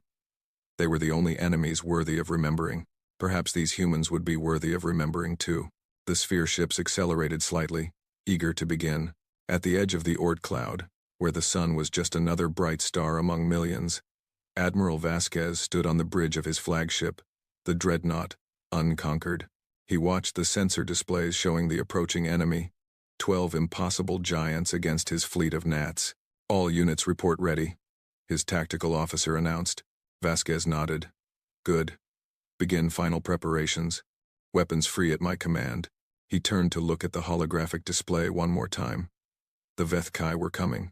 They were the only enemies worthy of remembering. Perhaps these humans would be worthy of remembering too. The sphere ships accelerated slightly, eager to begin. At the edge of the Oort cloud, where the sun was just another bright star among millions, Admiral Vasquez stood on the bridge of his flagship, the Dreadnought, unconquered. He watched the sensor displays showing the approaching enemy, 12 impossible giants against his fleet of gnats. All units report ready, his tactical officer announced. Vasquez nodded. Good. Begin final preparations. Weapons free at my command. He turned to look at the holographic display one more time. The Vethkai were coming.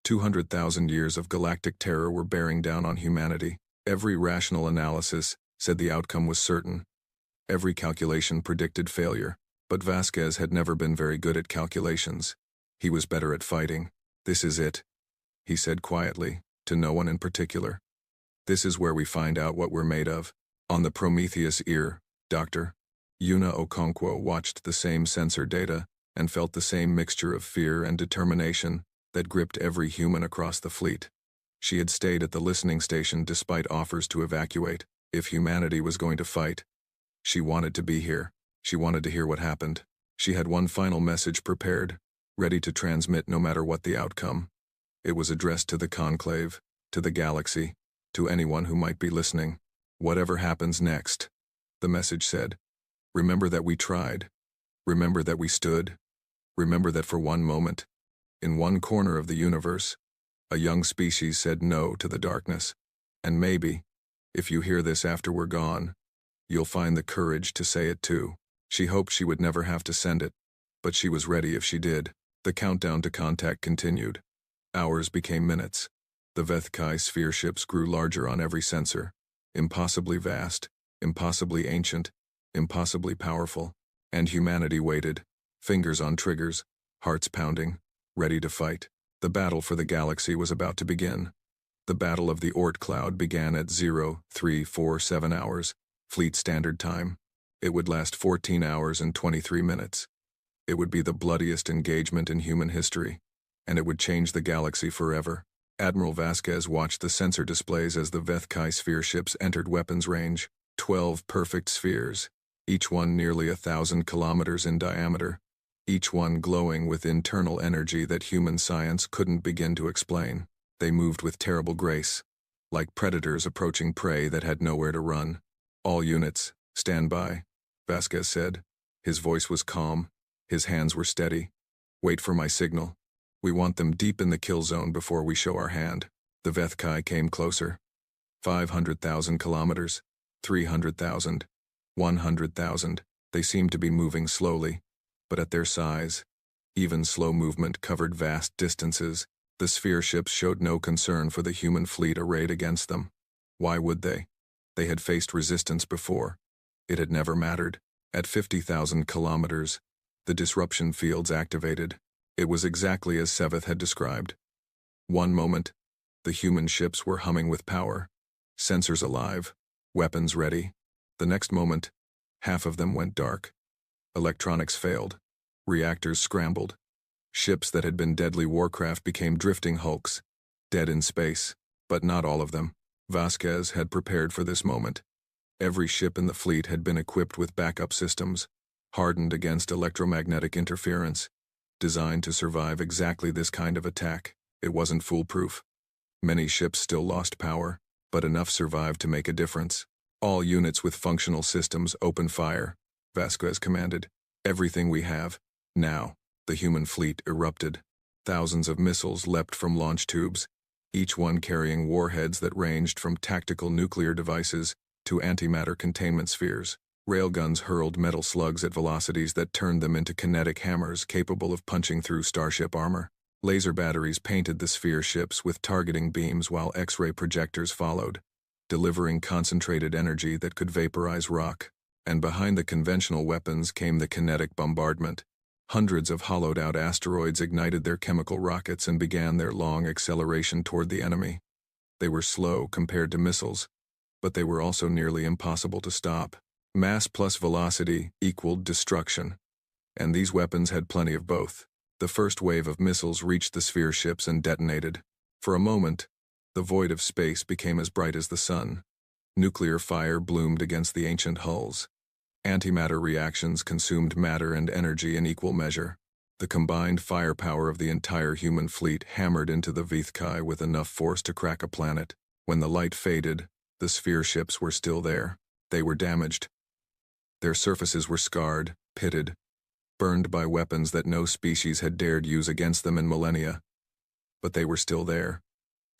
200,000 years of galactic terror were bearing down on humanity. Every rational analysis said the outcome was certain. Every calculation predicted failure. But Vasquez had never been very good at calculations. He was better at fighting. This is it, he said quietly, to no one in particular. This is where we find out what we're made of. On the Prometheus ear, Dr. Yuna Okonkwo watched the same sensor data and felt the same mixture of fear and determination that gripped every human across the fleet. She had stayed at the listening station despite offers to evacuate. If humanity was going to fight, she wanted to be here. She wanted to hear what happened. She had one final message prepared, ready to transmit no matter what the outcome. It was addressed to the conclave, to the galaxy, to anyone who might be listening. Whatever happens next, the message said, remember that we tried. Remember that we stood. Remember that for one moment, in one corner of the universe, a young species said no to the darkness. And maybe, if you hear this after we're gone, you'll find the courage to say it too. She hoped she would never have to send it, but she was ready if she did. The countdown to contact continued. Hours became minutes. The Vethkai sphere ships grew larger on every sensor. Impossibly vast, impossibly ancient, impossibly powerful. And humanity waited, fingers on triggers, hearts pounding, ready to fight. The battle for the galaxy was about to begin. The Battle of the Oort Cloud began at 0347 hours, Fleet Standard Time. It would last 14 hours and 23 minutes. It would be the bloodiest engagement in human history, and it would change the galaxy forever. Admiral Vasquez watched the sensor displays as the Vethkai sphere ships entered weapons range. 12 perfect spheres, each one nearly 1,000 kilometers in diameter, each one glowing with internal energy that human science couldn't begin to explain. They moved with terrible grace, like predators approaching prey that had nowhere to run. All units, stand by, Vasquez said. His voice was calm, his hands were steady. Wait for my signal. We want them deep in the kill zone before we show our hand. The Vethkai came closer. 500,000 kilometers, 300,000, 100,000. They seemed to be moving slowly, but at their size, even slow movement covered vast distances. The sphere ships showed no concern for the human fleet arrayed against them. Why would they? They had faced resistance before. It had never mattered. At 50,000 kilometers, the disruption fields activated. It was exactly as Seveth had described. One moment, the human ships were humming with power, sensors alive, weapons ready. The next moment, half of them went dark. Electronics failed. Reactors scrambled. Ships that had been deadly warcraft became drifting hulks, dead in space. But not all of them. Vasquez had prepared for this moment. Every ship in the fleet had been equipped with backup systems, hardened against electromagnetic interference, designed to survive exactly this kind of attack. It wasn't foolproof. Many ships still lost power, but enough survived to make a difference. All units with functional systems open fire, Vasquez commanded. Everything we have, now. The human fleet erupted. Thousands of missiles leapt from launch tubes, each one carrying warheads that ranged from tactical nuclear devices to antimatter containment spheres. Railguns hurled metal slugs at velocities that turned them into kinetic hammers capable of punching through starship armor. Laser batteries painted the sphere ships with targeting beams while X-ray projectors followed, delivering concentrated energy that could vaporize rock. And behind the conventional weapons came the kinetic bombardment. Hundreds of hollowed-out asteroids ignited their chemical rockets and began their long acceleration toward the enemy. They were slow compared to missiles, but they were also nearly impossible to stop. Mass plus velocity equaled destruction, and these weapons had plenty of both. The first wave of missiles reached the sphere ships and detonated. For a moment, the void of space became as bright as the sun. Nuclear fire bloomed against the ancient hulls. Antimatter reactions consumed matter and energy in equal measure. The combined firepower of the entire human fleet hammered into the Vithkai with enough force to crack a planet. When the light faded, the sphere ships were still there. They were damaged. Their surfaces were scarred, pitted, burned by weapons that no species had dared use against them in millennia. But they were still there,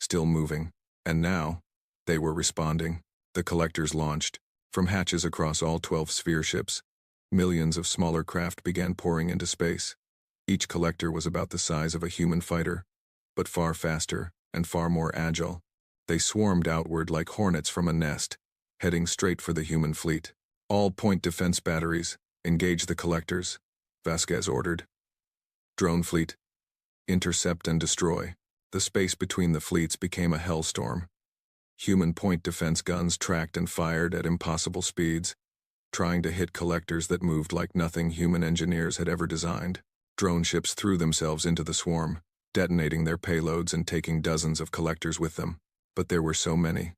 still moving. And now, they were responding. The collectors launched. From hatches across all 12 sphere ships, millions of smaller craft began pouring into space. Each collector was about the size of a human fighter, but far faster and far more agile. They swarmed outward like hornets from a nest, heading straight for the human fleet. All point defense batteries, engage the collectors, Vasquez ordered. Drone fleet, intercept and destroy. The space between the fleets became a hellstorm. Human point defense guns tracked and fired at impossible speeds, trying to hit collectors that moved like nothing human engineers had ever designed. Drone ships threw themselves into the swarm, detonating their payloads and taking dozens of collectors with them. But there were so many,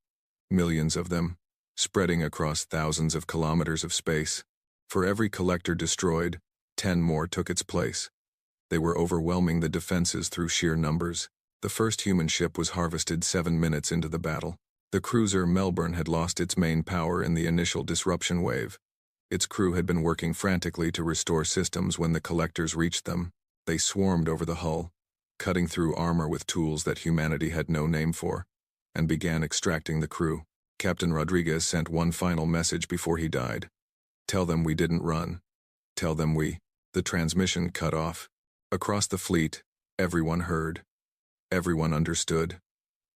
millions of them, spreading across thousands of kilometers of space. For every collector destroyed, 10 more took its place. They were overwhelming the defenses through sheer numbers. The first human ship was harvested 7 minutes into the battle. The cruiser Melbourne had lost its main power in the initial disruption wave. Its crew had been working frantically to restore systems when the collectors reached them. They swarmed over the hull, cutting through armor with tools that humanity had no name for, and began extracting the crew. Captain Rodriguez sent one final message before he died. "Tell them we didn't run. Tell them we." The transmission cut off. Across the fleet, everyone heard. Everyone understood.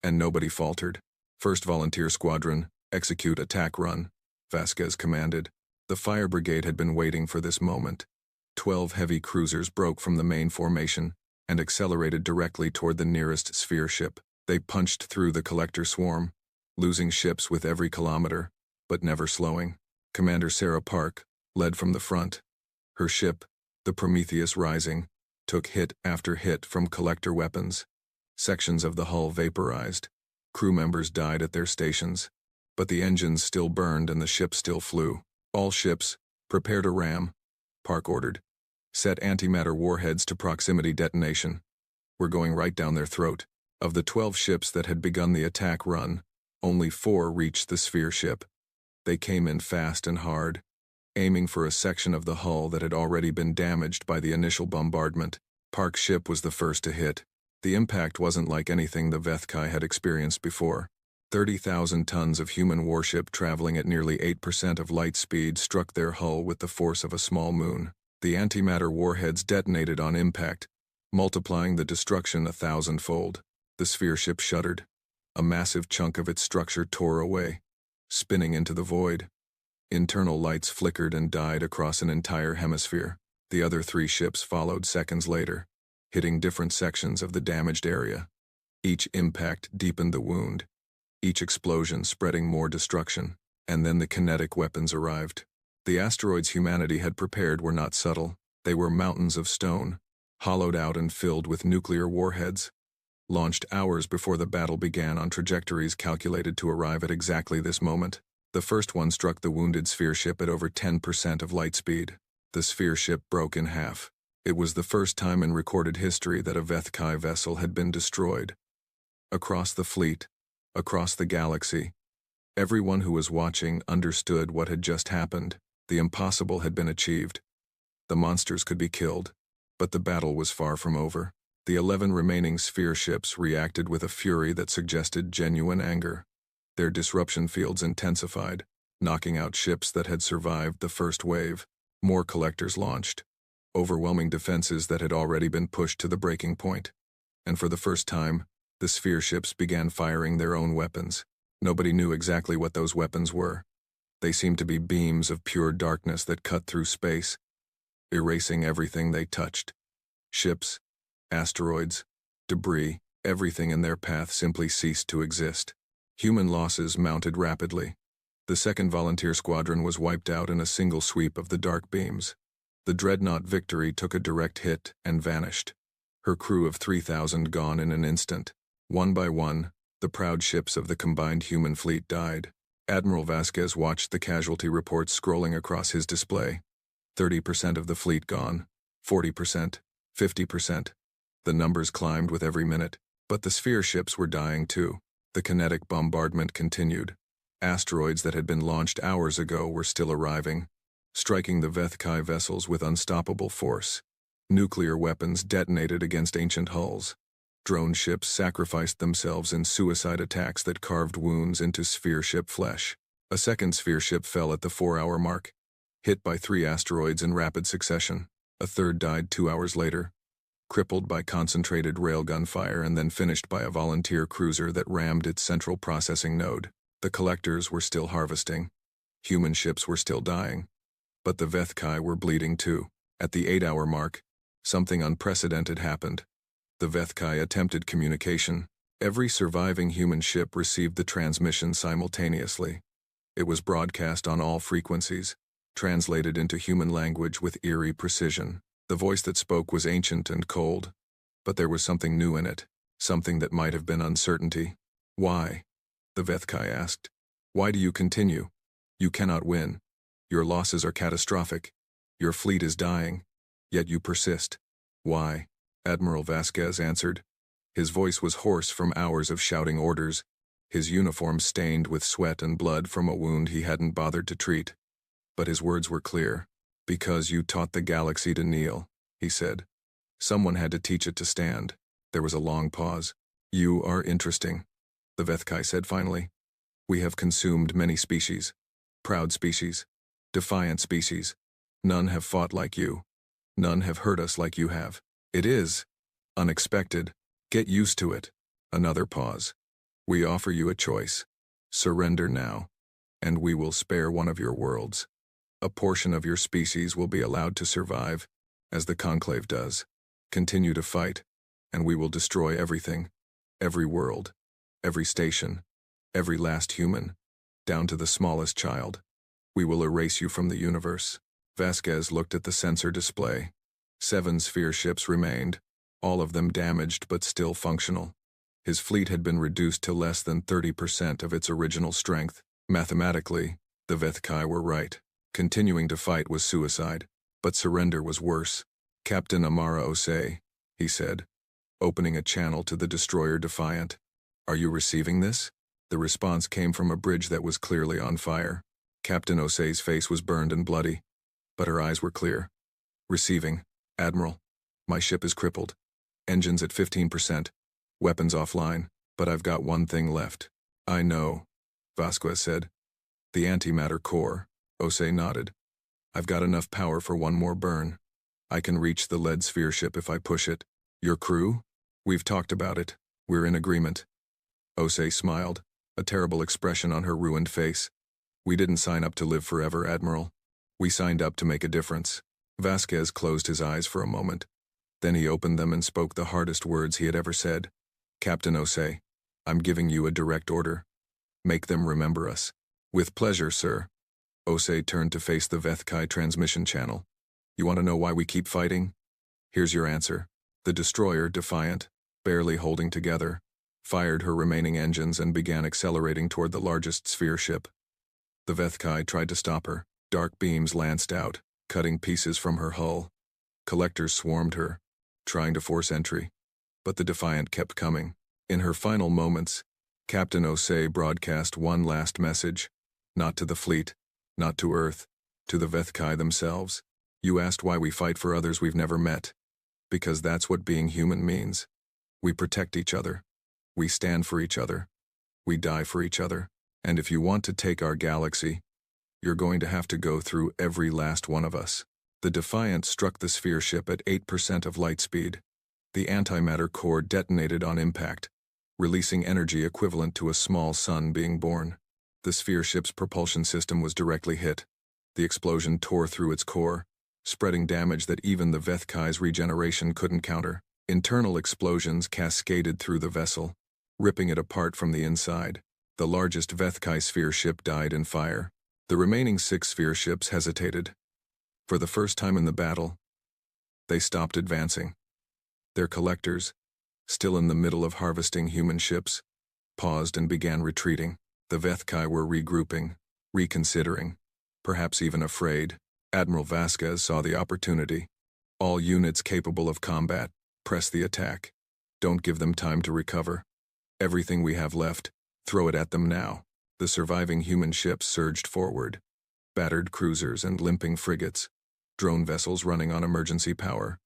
And nobody faltered. "First Volunteer Squadron, execute attack run," Vasquez commanded. The fire brigade had been waiting for this moment. 12 heavy cruisers broke from the main formation and accelerated directly toward the nearest sphere ship. They punched through the collector swarm, losing ships with every kilometer, but never slowing. Commander Sarah Park led from the front. Her ship, the Prometheus Rising, took hit after hit from collector weapons. Sections of the hull vaporized. Crew members died at their stations, but the engines still burned and the ship still flew. "All ships, prepare to ram," Park ordered. "Set antimatter warheads to proximity detonation. We're going right down their throat." Of the 12 ships that had begun the attack run, only 4 reached the sphere ship. They came in fast and hard, aiming for a section of the hull that had already been damaged by the initial bombardment. Park's ship was the first to hit. The impact wasn't like anything the Vethkai had experienced before. 30,000 tons of human warship traveling at nearly 8% of light speed struck their hull with the force of a small moon. The antimatter warheads detonated on impact, multiplying the destruction 1,000-fold. The sphere ship shuddered. A massive chunk of its structure tore away, spinning into the void. Internal lights flickered and died across an entire hemisphere. The other 3 ships followed seconds later, hitting different sections of the damaged area. Each impact deepened the wound, each explosion spreading more destruction. And then the kinetic weapons arrived. The asteroids humanity had prepared were not subtle. They were mountains of stone, hollowed out and filled with nuclear warheads, launched hours before the battle began on trajectories calculated to arrive at exactly this moment. The first one struck the wounded sphere ship at over 10% of light speed. The sphere ship broke in half. It was the first time in recorded history that a Vethkai vessel had been destroyed. Across the fleet, across the galaxy, everyone who was watching understood what had just happened. The impossible had been achieved. The monsters could be killed, but the battle was far from over. The 11 remaining sphere ships reacted with a fury that suggested genuine anger. Their disruption fields intensified, knocking out ships that had survived the first wave. More collectors launched, overwhelming defenses that had already been pushed to the breaking point. And for the first time, the sphere ships began firing their own weapons. Nobody knew exactly what those weapons were. They seemed to be beams of pure darkness that cut through space, erasing everything they touched. Ships, asteroids, debris, everything in their path simply ceased to exist. Human losses mounted rapidly. The second volunteer squadron was wiped out in a single sweep of the dark beams. The dreadnought Victory took a direct hit and vanished. Her crew of 3,000 gone in an instant. One by one, the proud ships of the combined human fleet died. Admiral Vasquez watched the casualty reports scrolling across his display. 30% of the fleet gone, 40%, 50%. The numbers climbed with every minute, but the sphere ships were dying too. The kinetic bombardment continued. Asteroids that had been launched hours ago were still arriving, striking the Vethkai vessels with unstoppable force. Nuclear weapons detonated against ancient hulls. Drone ships sacrificed themselves in suicide attacks that carved wounds into sphere ship flesh. A second sphere ship fell at the 4-hour mark, hit by 3 asteroids in rapid succession. A third died 2 hours later, crippled by concentrated railgun fire and then finished by a volunteer cruiser that rammed its central processing node. The collectors were still harvesting. Human ships were still dying. But the Vethkai were bleeding too. At the 8-hour mark, something unprecedented happened. The Vethkai attempted communication. Every surviving human ship received the transmission simultaneously. It was broadcast on all frequencies, translated into human language with eerie precision. The voice that spoke was ancient and cold, but there was something new in it, something that might have been uncertainty. "Why?" the Vethkai asked. "Why do you continue? You cannot win. Your losses are catastrophic. Your fleet is dying. Yet you persist. Why?" Admiral Vasquez answered. His voice was hoarse from hours of shouting orders, his uniform stained with sweat and blood from a wound he hadn't bothered to treat. But his words were clear. "Because you taught the galaxy to kneel," he said. "Someone had to teach it to stand." There was a long pause. "You are interesting," the Vethkai said finally. "We have consumed many species. Proud species. Defiant species. None have fought like you. None have hurt us like you have. It is unexpected. Get used to it." Another pause. "We offer you a choice. Surrender now, and we will spare one of your worlds. A portion of your species will be allowed to survive, as the Conclave does. Continue to fight, and we will destroy everything. Every world, every station, every last human, down to the smallest child. We will erase you from the universe." Vasquez looked at the sensor display. 7 sphere ships remained, all of them damaged but still functional. His fleet had been reduced to less than 30% of its original strength. Mathematically, the Vethkai were right. Continuing to fight was suicide, but surrender was worse. "Captain Amara Osei," he said, opening a channel to the destroyer Defiant. "Are you receiving this?" The response came from a bridge that was clearly on fire. Captain Osei's face was burned and bloody, but her eyes were clear. "Receiving, Admiral. My ship is crippled. Engines at 15%. Weapons offline, but I've got one thing left." "I know," Vasquez said. "The antimatter core." Osei nodded. "I've got enough power for one more burn. I can reach the lead sphere ship if I push it. Your crew? We've talked about it. We're in agreement." Osei smiled, a terrible expression on her ruined face. "We didn't sign up to live forever, Admiral. We signed up to make a difference." Vasquez closed his eyes for a moment. Then he opened them and spoke the hardest words he had ever said. "Captain Osei, I'm giving you a direct order. Make them remember us." "With pleasure, sir." Osei turned to face the Vethkai transmission channel. "You want to know why we keep fighting? Here's your answer." The destroyer, Defiant, barely holding together, fired her remaining engines and began accelerating toward the largest sphere ship. The Vethkai tried to stop her. Dark beams lanced out, cutting pieces from her hull. Collectors swarmed her, trying to force entry, but the Defiant kept coming. In her final moments, Captain Osei broadcast one last message, not to the fleet, not to Earth, to the Vethkai themselves. "You asked why we fight for others we've never met. Because that's what being human means. We protect each other. We stand for each other. We die for each other. And if you want to take our galaxy, You're going to have to go through every last one of us. The Defiant struck the sphere ship at 8% of light speed. The antimatter core detonated on impact, releasing energy equivalent to a small sun being born. The sphere ship's propulsion system was directly hit. The explosion tore through its core, spreading damage that even the Vethkai's regeneration couldn't counter. Internal explosions cascaded through the vessel, ripping it apart from the inside. The largest Vethkai sphere ship died in fire. The remaining 6 sphere ships hesitated. For the first time in the battle, they stopped advancing. Their collectors, still in the middle of harvesting human ships, paused and began retreating. The Vethkai were regrouping, reconsidering, perhaps even afraid. Admiral Vasquez saw the opportunity. All units capable of combat, press the attack. Don't give them time to recover. Everything we have left, throw it at them now. The surviving human ships surged forward. Battered cruisers and limping frigates. Drone vessels running on emergency power.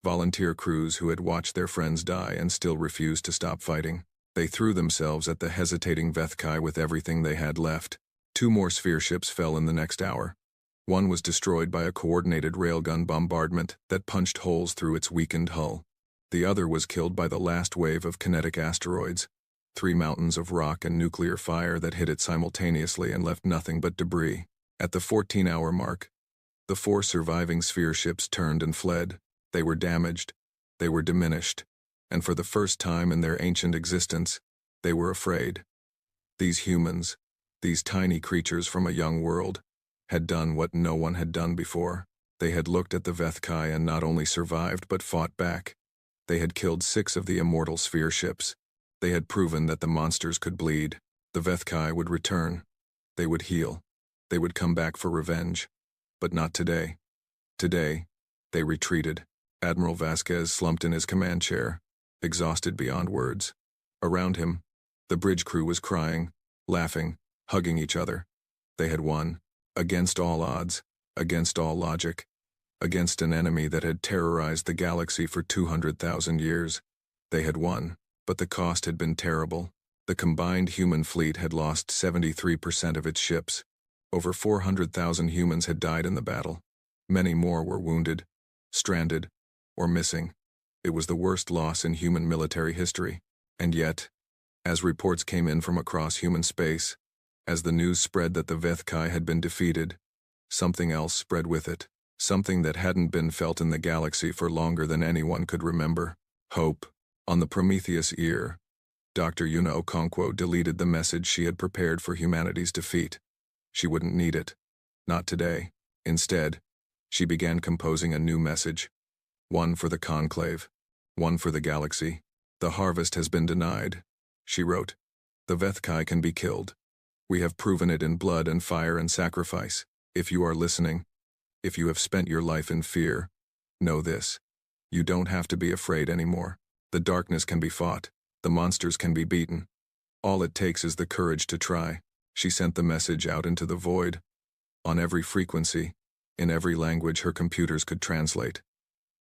Volunteer crews who had watched their friends die and still refused to stop fighting. They threw themselves at the hesitating Vethkai with everything they had left. 2 more sphere ships fell in the next hour. One was destroyed by a coordinated railgun bombardment that punched holes through its weakened hull. The other was killed by the last wave of kinetic asteroids. 3 mountains of rock and nuclear fire that hit it simultaneously and left nothing but debris. At the 14-hour mark, the 4 surviving sphere ships turned and fled. They were damaged, they were diminished, and for the first time in their ancient existence, they were afraid. These humans, these tiny creatures from a young world, had done what no one had done before. They had looked at the Vethkai and not only survived but fought back. They had killed 6 of the immortal sphere ships. They had proven that the monsters could bleed. The Vethkai would return. They would heal. They would come back for revenge. But not today. Today, they retreated. Admiral Vasquez slumped in his command chair, exhausted beyond words. Around him, the bridge crew was crying, laughing, hugging each other. They had won, against all odds, against all logic, against an enemy that had terrorized the galaxy for 200,000 years. They had won, but the cost had been terrible. The combined human fleet had lost 73% of its ships. Over 400,000 humans had died in the battle. Many more were wounded, stranded, or missing. It was the worst loss in human military history. And yet, as reports came in from across human space, as the news spread that the Vethkai had been defeated, something else spread with it. Something that hadn't been felt in the galaxy for longer than anyone could remember. Hope. On the Prometheus ear, Dr. Yuna Okonkwo deleted the message she had prepared for humanity's defeat. She wouldn't need it. Not today. Instead, she began composing a new message. One for the Conclave. One for the galaxy. The harvest has been denied, she wrote. The Vethkai can be killed. We have proven it in blood and fire and sacrifice. If you are listening, if you have spent your life in fear, know this. You don't have to be afraid anymore. The darkness can be fought. The monsters can be beaten. All it takes is the courage to try. She sent the message out into the void. On every frequency, in every language her computers could translate.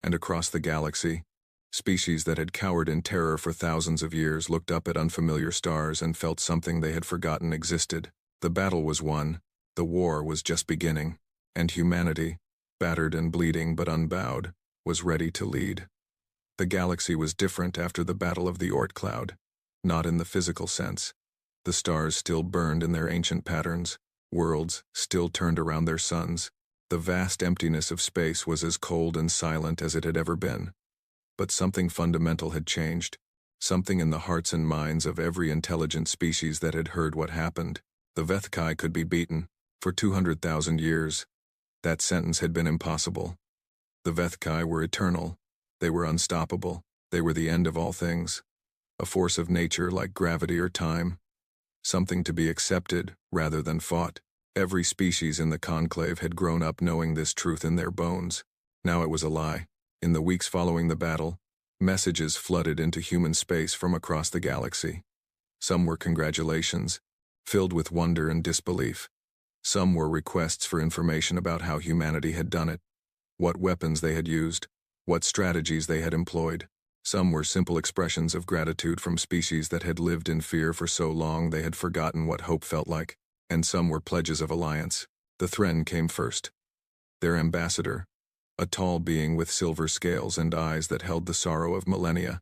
And across the galaxy, species that had cowered in terror for thousands of years looked up at unfamiliar stars and felt something they had forgotten existed. The battle was won. The war was just beginning. And humanity, battered and bleeding but unbowed, was ready to lead. The galaxy was different after the Battle of the Oort Cloud, not in the physical sense. The stars still burned in their ancient patterns, worlds still turned around their suns. The vast emptiness of space was as cold and silent as it had ever been. But something fundamental had changed, something in the hearts and minds of every intelligent species that had heard what happened. The Vethkai could be beaten. For 200,000 years, that sentence had been impossible. The Vethkai were eternal. They were unstoppable. They were the end of all things. A force of nature like gravity or time. Something to be accepted rather than fought. Every species in the Conclave had grown up knowing this truth in their bones. Now it was a lie. In the weeks following the battle, messages flooded into human space from across the galaxy. Some were congratulations, filled with wonder and disbelief. Some were requests for information about how humanity had done it, what weapons they had used, what strategies they had employed. Some were simple expressions of gratitude from species that had lived in fear for so long they had forgotten what hope felt like, and some were pledges of alliance. The Thren came first. Their ambassador, a tall being with silver scales and eyes that held the sorrow of millennia,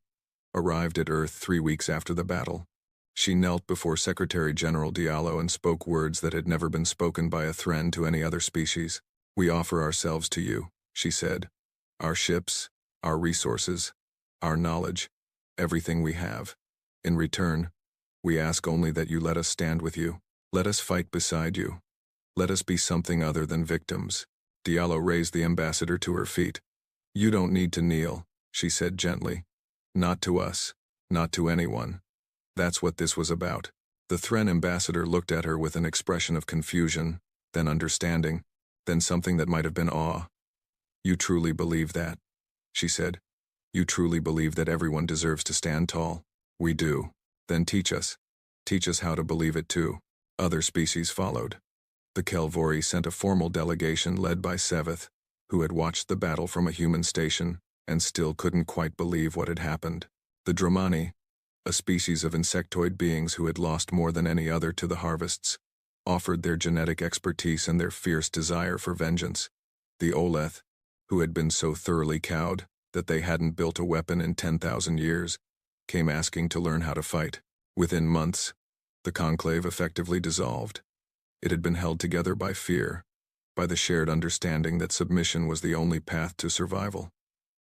arrived at Earth 3 weeks after the battle. She knelt before Secretary General Diallo and spoke words that had never been spoken by a Thren to any other species. "We offer ourselves to you," she said. "Our ships, our resources, our knowledge, everything we have. In return, we ask only that you let us stand with you. Let us fight beside you. Let us be something other than victims." Diallo raised the ambassador to her feet. "You don't need to kneel," she said gently. "Not to us, not to anyone. That's what this was about." The Thren ambassador looked at her with an expression of confusion, then understanding, then something that might have been awe. "You truly believe that?" she said. "You truly believe that everyone deserves to stand tall?" "We do." "Then teach us. Teach us how to believe it too." Other species followed. The Kelvori sent a formal delegation led by Seveth, who had watched the battle from a human station and still couldn't quite believe what had happened. The Dramani, a species of insectoid beings who had lost more than any other to the harvests, offered their genetic expertise and their fierce desire for vengeance. The Oleth, who had been so thoroughly cowed that they hadn't built a weapon in 10,000 years, came asking to learn how to fight. Within months, the conclave effectively dissolved. It had been held together by fear, by the shared understanding that submission was the only path to survival.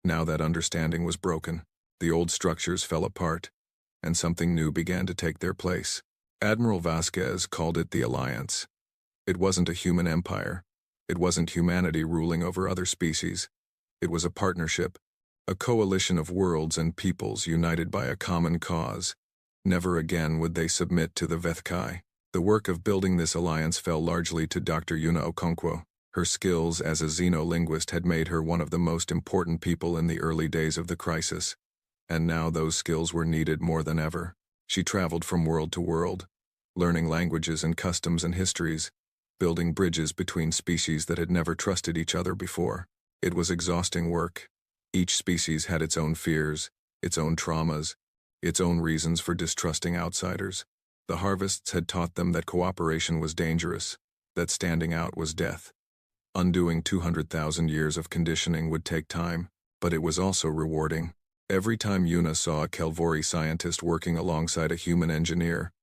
Now that understanding was broken. The old structures fell apart, and something new began to take their place. Admiral Vasquez called it the Alliance. It wasn't a human empire. It wasn't humanity ruling over other species. It was a partnership, a coalition of worlds and peoples united by a common cause. Never again would they submit to the Vethkai. The work of building this alliance fell largely to Dr. Yuna Okonkwo. Her skills as a xenolinguist had made her one of the most important people in the early days of the crisis, and now those skills were needed more than ever. She traveled from world to world, learning languages and customs and histories, building bridges between species that had never trusted each other before. It was exhausting work. Each species had its own fears, its own traumas, its own reasons for distrusting outsiders. The harvests had taught them that cooperation was dangerous, that standing out was death. Undoing 200,000 years of conditioning would take time, but it was also rewarding. Every time Yuna saw a Kelvori scientist working alongside a human engineer,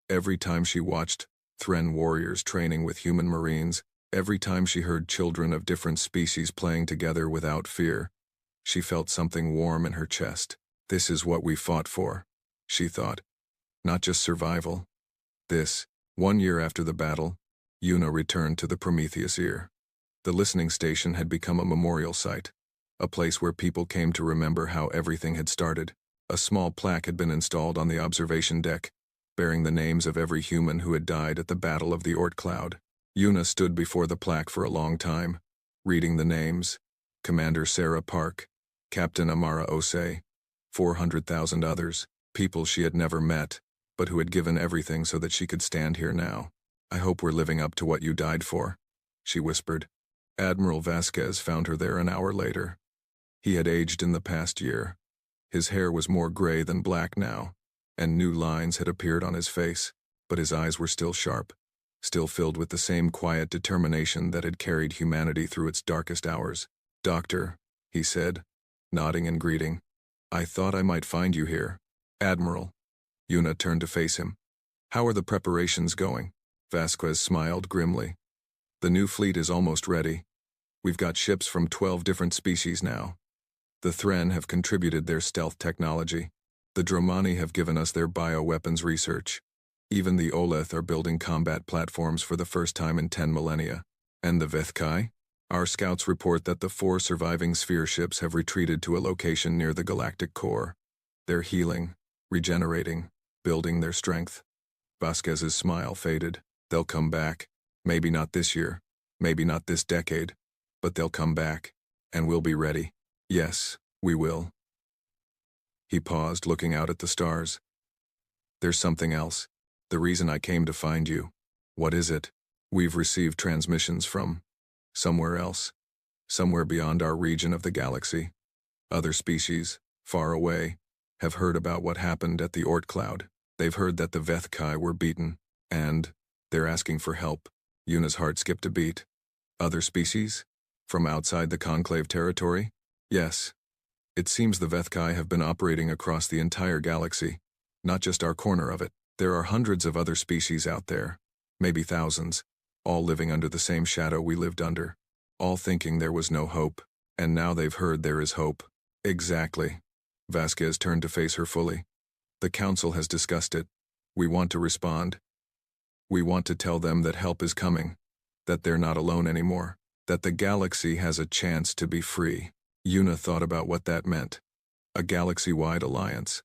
every time she watched Thren warriors training with human marines, every time she heard children of different species playing together without fear, she felt something warm in her chest. This is what we fought for, she thought. Not just survival. This, 1 year after the battle, Yuna returned to the Prometheus Ear. The listening station had become a memorial site, a place where people came to remember how everything had started. A small plaque had been installed on the observation deck, bearing the names of every human who had died at the Battle of the Oort Cloud. Yuna stood before the plaque for a long time, reading the names: Commander Sarah Park, Captain Amara Osei, 400,000 others, people she had never met, but who had given everything so that she could stand here now. "I hope we're living up to what you died for," she whispered. Admiral Vasquez found her there an hour later. He had aged in the past year. His hair was more gray than black now, and new lines had appeared on his face, but his eyes were still sharp, still filled with the same quiet determination that had carried humanity through its darkest hours. "Doctor," he said, nodding and greeting. "I thought I might find you here." "Admiral." Yuna turned to face him. "How are the preparations going?" Vasquez smiled grimly. "The new fleet is almost ready. We've got ships from 12 different species now. The Thren have contributed their stealth technology. The Dramani have given us their bioweapons research. Even the Oleth are building combat platforms for the first time in 10 millennia. And the Vethkai? Our scouts report that the 4 surviving sphere ships have retreated to a location near the galactic core. They're healing, regenerating, building their strength." Vasquez's smile faded. "They'll come back. Maybe not this year, maybe not this decade, but they'll come back, and we'll be ready." "Yes, we will." He paused, looking out at the stars. "There's something else. The reason I came to find you." "What is it?" "We've received transmissions from somewhere else, somewhere beyond our region of the galaxy. Other species, far away, have heard about what happened at the Oort Cloud. They've heard that the Vethkai were beaten, and they're asking for help. Yuna's heart skipped a beat. Other species? From outside the Conclave territory? Yes. It seems the Vethkai have been operating across the entire galaxy, not just our corner of it. There are hundreds of other species out there, maybe thousands, all living under the same shadow we lived under, all thinking there was no hope, and now they've heard there is hope. Exactly. Vasquez turned to face her fully. The Council has discussed it. We want to respond. We want to tell them that help is coming, that they're not alone anymore, that the galaxy has a chance to be free. Yuna thought about what that meant. A galaxy-wide alliance.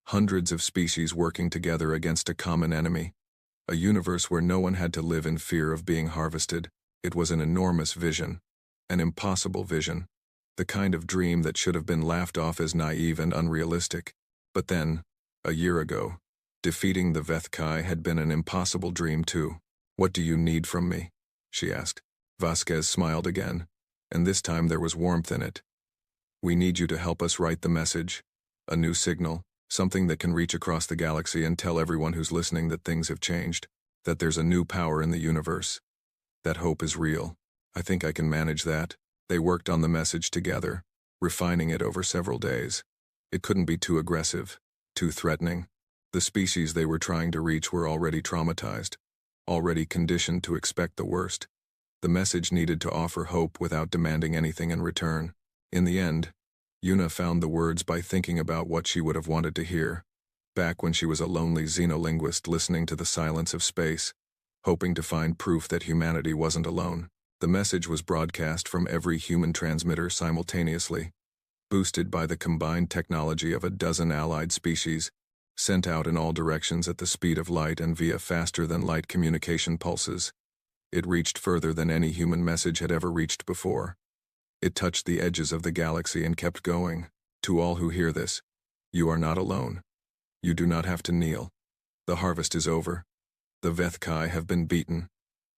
Hundreds of species working together against a common enemy. A universe where no one had to live in fear of being harvested. It was an enormous vision. An impossible vision. The kind of dream that should have been laughed off as naive and unrealistic. But then, a year ago, defeating the Vethkai had been an impossible dream too. What do you need from me? She asked. Vasquez smiled again, and this time there was warmth in it. We need you to help us write the message. A new signal, something that can reach across the galaxy and tell everyone who's listening that things have changed, that there's a new power in the universe. That hope is real. I think I can manage that. They worked on the message together, refining it over several days. It couldn't be too aggressive, too threatening. The species they were trying to reach were already traumatized, already conditioned to expect the worst. The message needed to offer hope without demanding anything in return. In the end, Yuna found the words by thinking about what she would have wanted to hear, back when she was a lonely xenolinguist listening to the silence of space, hoping to find proof that humanity wasn't alone. The message was broadcast from every human transmitter simultaneously, boosted by the combined technology of a dozen allied species, sent out in all directions at the speed of light and via faster-than-light communication pulses. It reached further than any human message had ever reached before. It touched the edges of the galaxy and kept going. To all who hear this, you are not alone. You do not have to kneel. The harvest is over. The Vethkai have been beaten.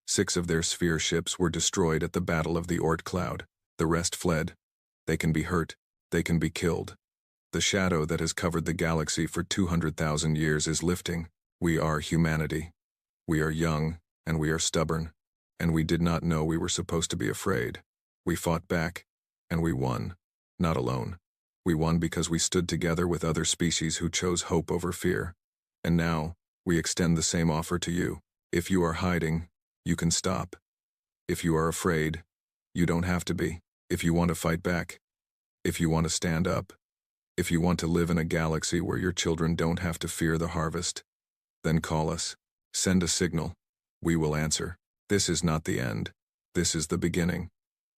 6 of their sphere ships were destroyed at the Battle of the Oort Cloud. The rest fled. They can be hurt. They can be killed. The shadow that has covered the galaxy for 200,000 years is lifting. We are humanity. We are young, and we are stubborn, and we did not know we were supposed to be afraid. We fought back, and we won. Not alone. We won because we stood together with other species who chose hope over fear. And now, we extend the same offer to you. If you are hiding, you can stop. If you are afraid, you don't have to be. If you want to fight back, if you want to stand up, if you want to live in a galaxy where your children don't have to fear the harvest, then call us. Send a signal. We will answer. This is not the end. This is the beginning.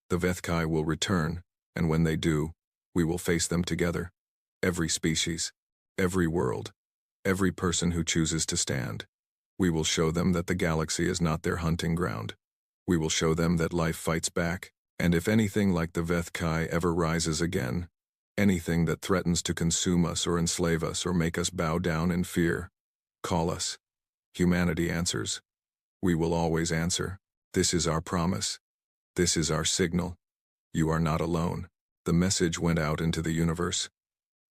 The Vethkai will return, and when they do, we will face them together. Every species, every world, every person who chooses to stand. We will show them that the galaxy is not their hunting ground. We will show them that life fights back, and if anything like the Vethkai ever rises again, anything that threatens to consume us or enslave us or make us bow down in fear, call us. Humanity answers. We will always answer. This is our promise. This is our signal. You are not alone. The message went out into the universe.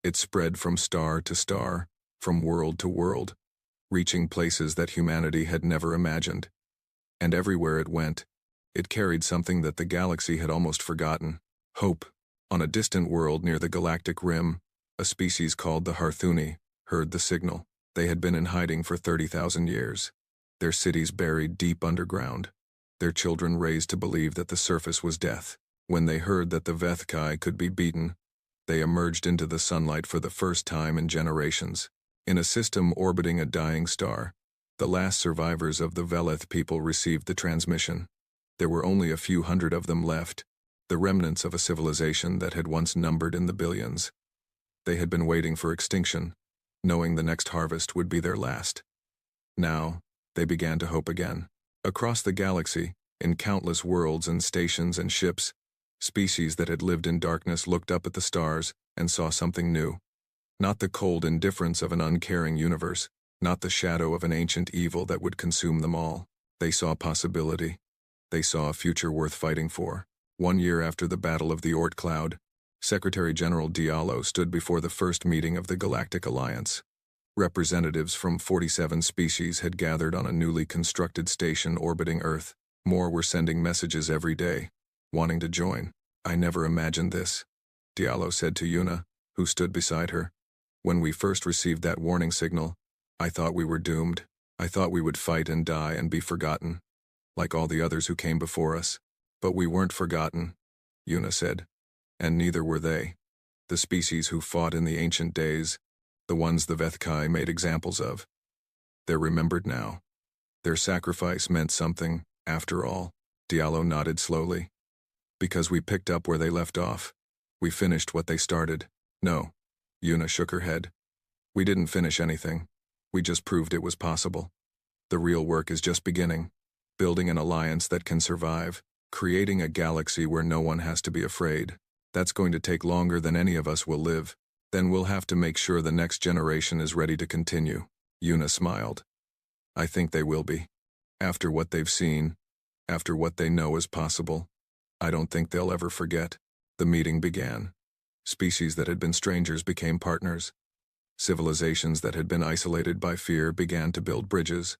It spread from star to star, from world to world, reaching places that humanity had never imagined. And everywhere it went, it carried something that the galaxy had almost forgotten. Hope. On a distant world near the galactic rim, a species called the Harthuni heard the signal. They had been in hiding for 30,000 years. Their cities buried deep underground. Their children raised to believe that the surface was death. When they heard that the Vethkai could be beaten, they emerged into the sunlight for the first time in generations. In a system orbiting a dying star, the last survivors of the Veleth people received the transmission. There were only a few hundred of them left, the remnants of a civilization that had once numbered in the billions. They had been waiting for extinction, knowing the next harvest would be their last. Now, they began to hope again. Across the galaxy, in countless worlds and stations and ships, species that had lived in darkness looked up at the stars and saw something new. Not the cold indifference of an uncaring universe, not the shadow of an ancient evil that would consume them all. They saw possibility. They saw a future worth fighting for. 1 year after the Battle of the Oort Cloud, Secretary General Diallo stood before the first meeting of the Galactic Alliance. Representatives from 47 species had gathered on a newly constructed station orbiting Earth. More were sending messages every day, wanting to join. I never imagined this, Diallo said to Yuna, who stood beside her. When we first received that warning signal, I thought we were doomed. I thought we would fight and die and be forgotten, like all the others who came before us. But we weren't forgotten, Yuna said. And neither were they. The species who fought in the ancient days, the ones the Vethkai made examples of. They're remembered now. Their sacrifice meant something, after all. Diallo nodded slowly. Because we picked up where they left off. We finished what they started. No. Yuna shook her head. We didn't finish anything. We just proved it was possible. The real work is just beginning. Building an alliance that can survive. Creating a galaxy where no one has to be afraid. That's going to take longer than any of us will live. Then we'll have to make sure the next generation is ready to continue. Yuna smiled. I think they will be. After what they've seen, after what they know is possible, I don't think they'll ever forget. The meeting began. Species that had been strangers became partners. Civilizations that had been isolated by fear began to build bridges.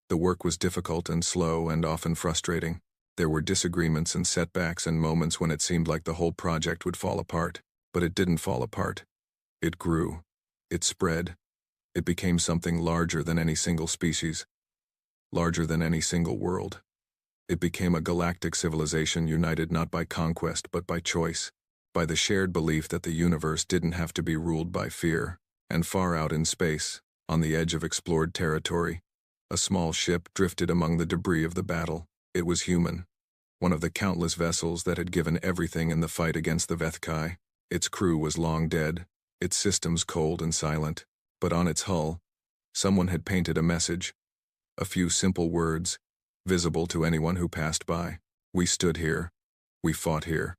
The work was difficult and slow and often frustrating. There were disagreements and setbacks and moments when it seemed like the whole project would fall apart. But it didn't fall apart. It grew. It spread. It became something larger than any single species. Larger than any single world. It became a galactic civilization united not by conquest but by choice. By the shared belief that the universe didn't have to be ruled by fear. And far out in space, on the edge of explored territory, a small ship drifted among the debris of the battle. It was human. One of the countless vessels that had given everything in the fight against the Vethkai. Its crew was long dead, its systems cold and silent. But on its hull, someone had painted a message. A few simple words, visible to anyone who passed by. We stood here. We fought here.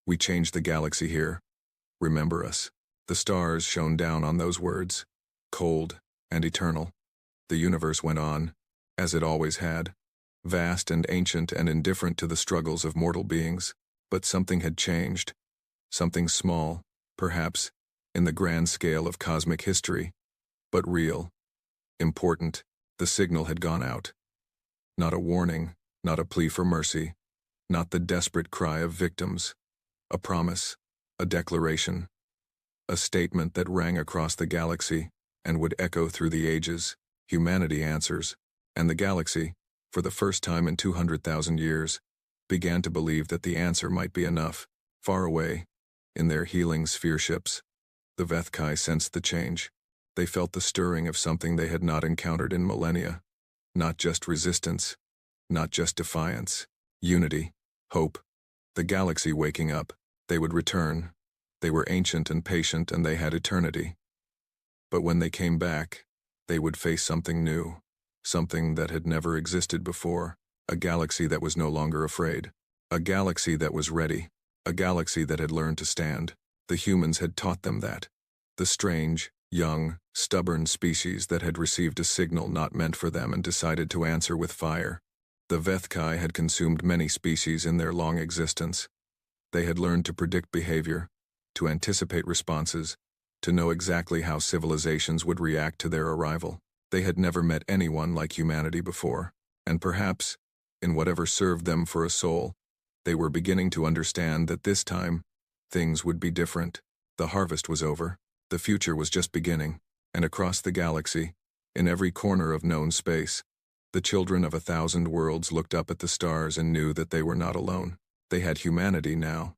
We changed the galaxy here. Remember us. The stars shone down on those words, cold and eternal. The universe went on, as it always had, vast and ancient and indifferent to the struggles of mortal beings. But something had changed. Something small, perhaps, in the grand scale of cosmic history, but real, important. The signal had gone out. Not a warning, not a plea for mercy, not the desperate cry of victims. A promise, a declaration, a statement that rang across the galaxy and would echo through the ages. Humanity answers, and the galaxy, for the first time in 200,000 years, began to believe that the answer might be enough. Far away, in their healing sphere ships, the Vethkai sensed the change. They felt the stirring of something they had not encountered in millennia. Not just resistance, not just defiance, unity, hope. The galaxy waking up. They would return. They were ancient and patient, and they had eternity. But when they came back, they would face something new, something that had never existed before, a galaxy that was no longer afraid, a galaxy that was ready, a galaxy that had learned to stand. The humans had taught them that. The strange, young, stubborn species that had received a signal not meant for them and decided to answer with fire. The Vethkai had consumed many species in their long existence. They had learned to predict behavior, to anticipate responses, to know exactly how civilizations would react to their arrival. They had never met anyone like humanity before, and perhaps, in whatever served them for a soul, they were beginning to understand that this time, things would be different. The harvest was over, the future was just beginning, and across the galaxy, in every corner of known space, the children of 1,000 worlds looked up at the stars and knew that they were not alone. They had humanity now,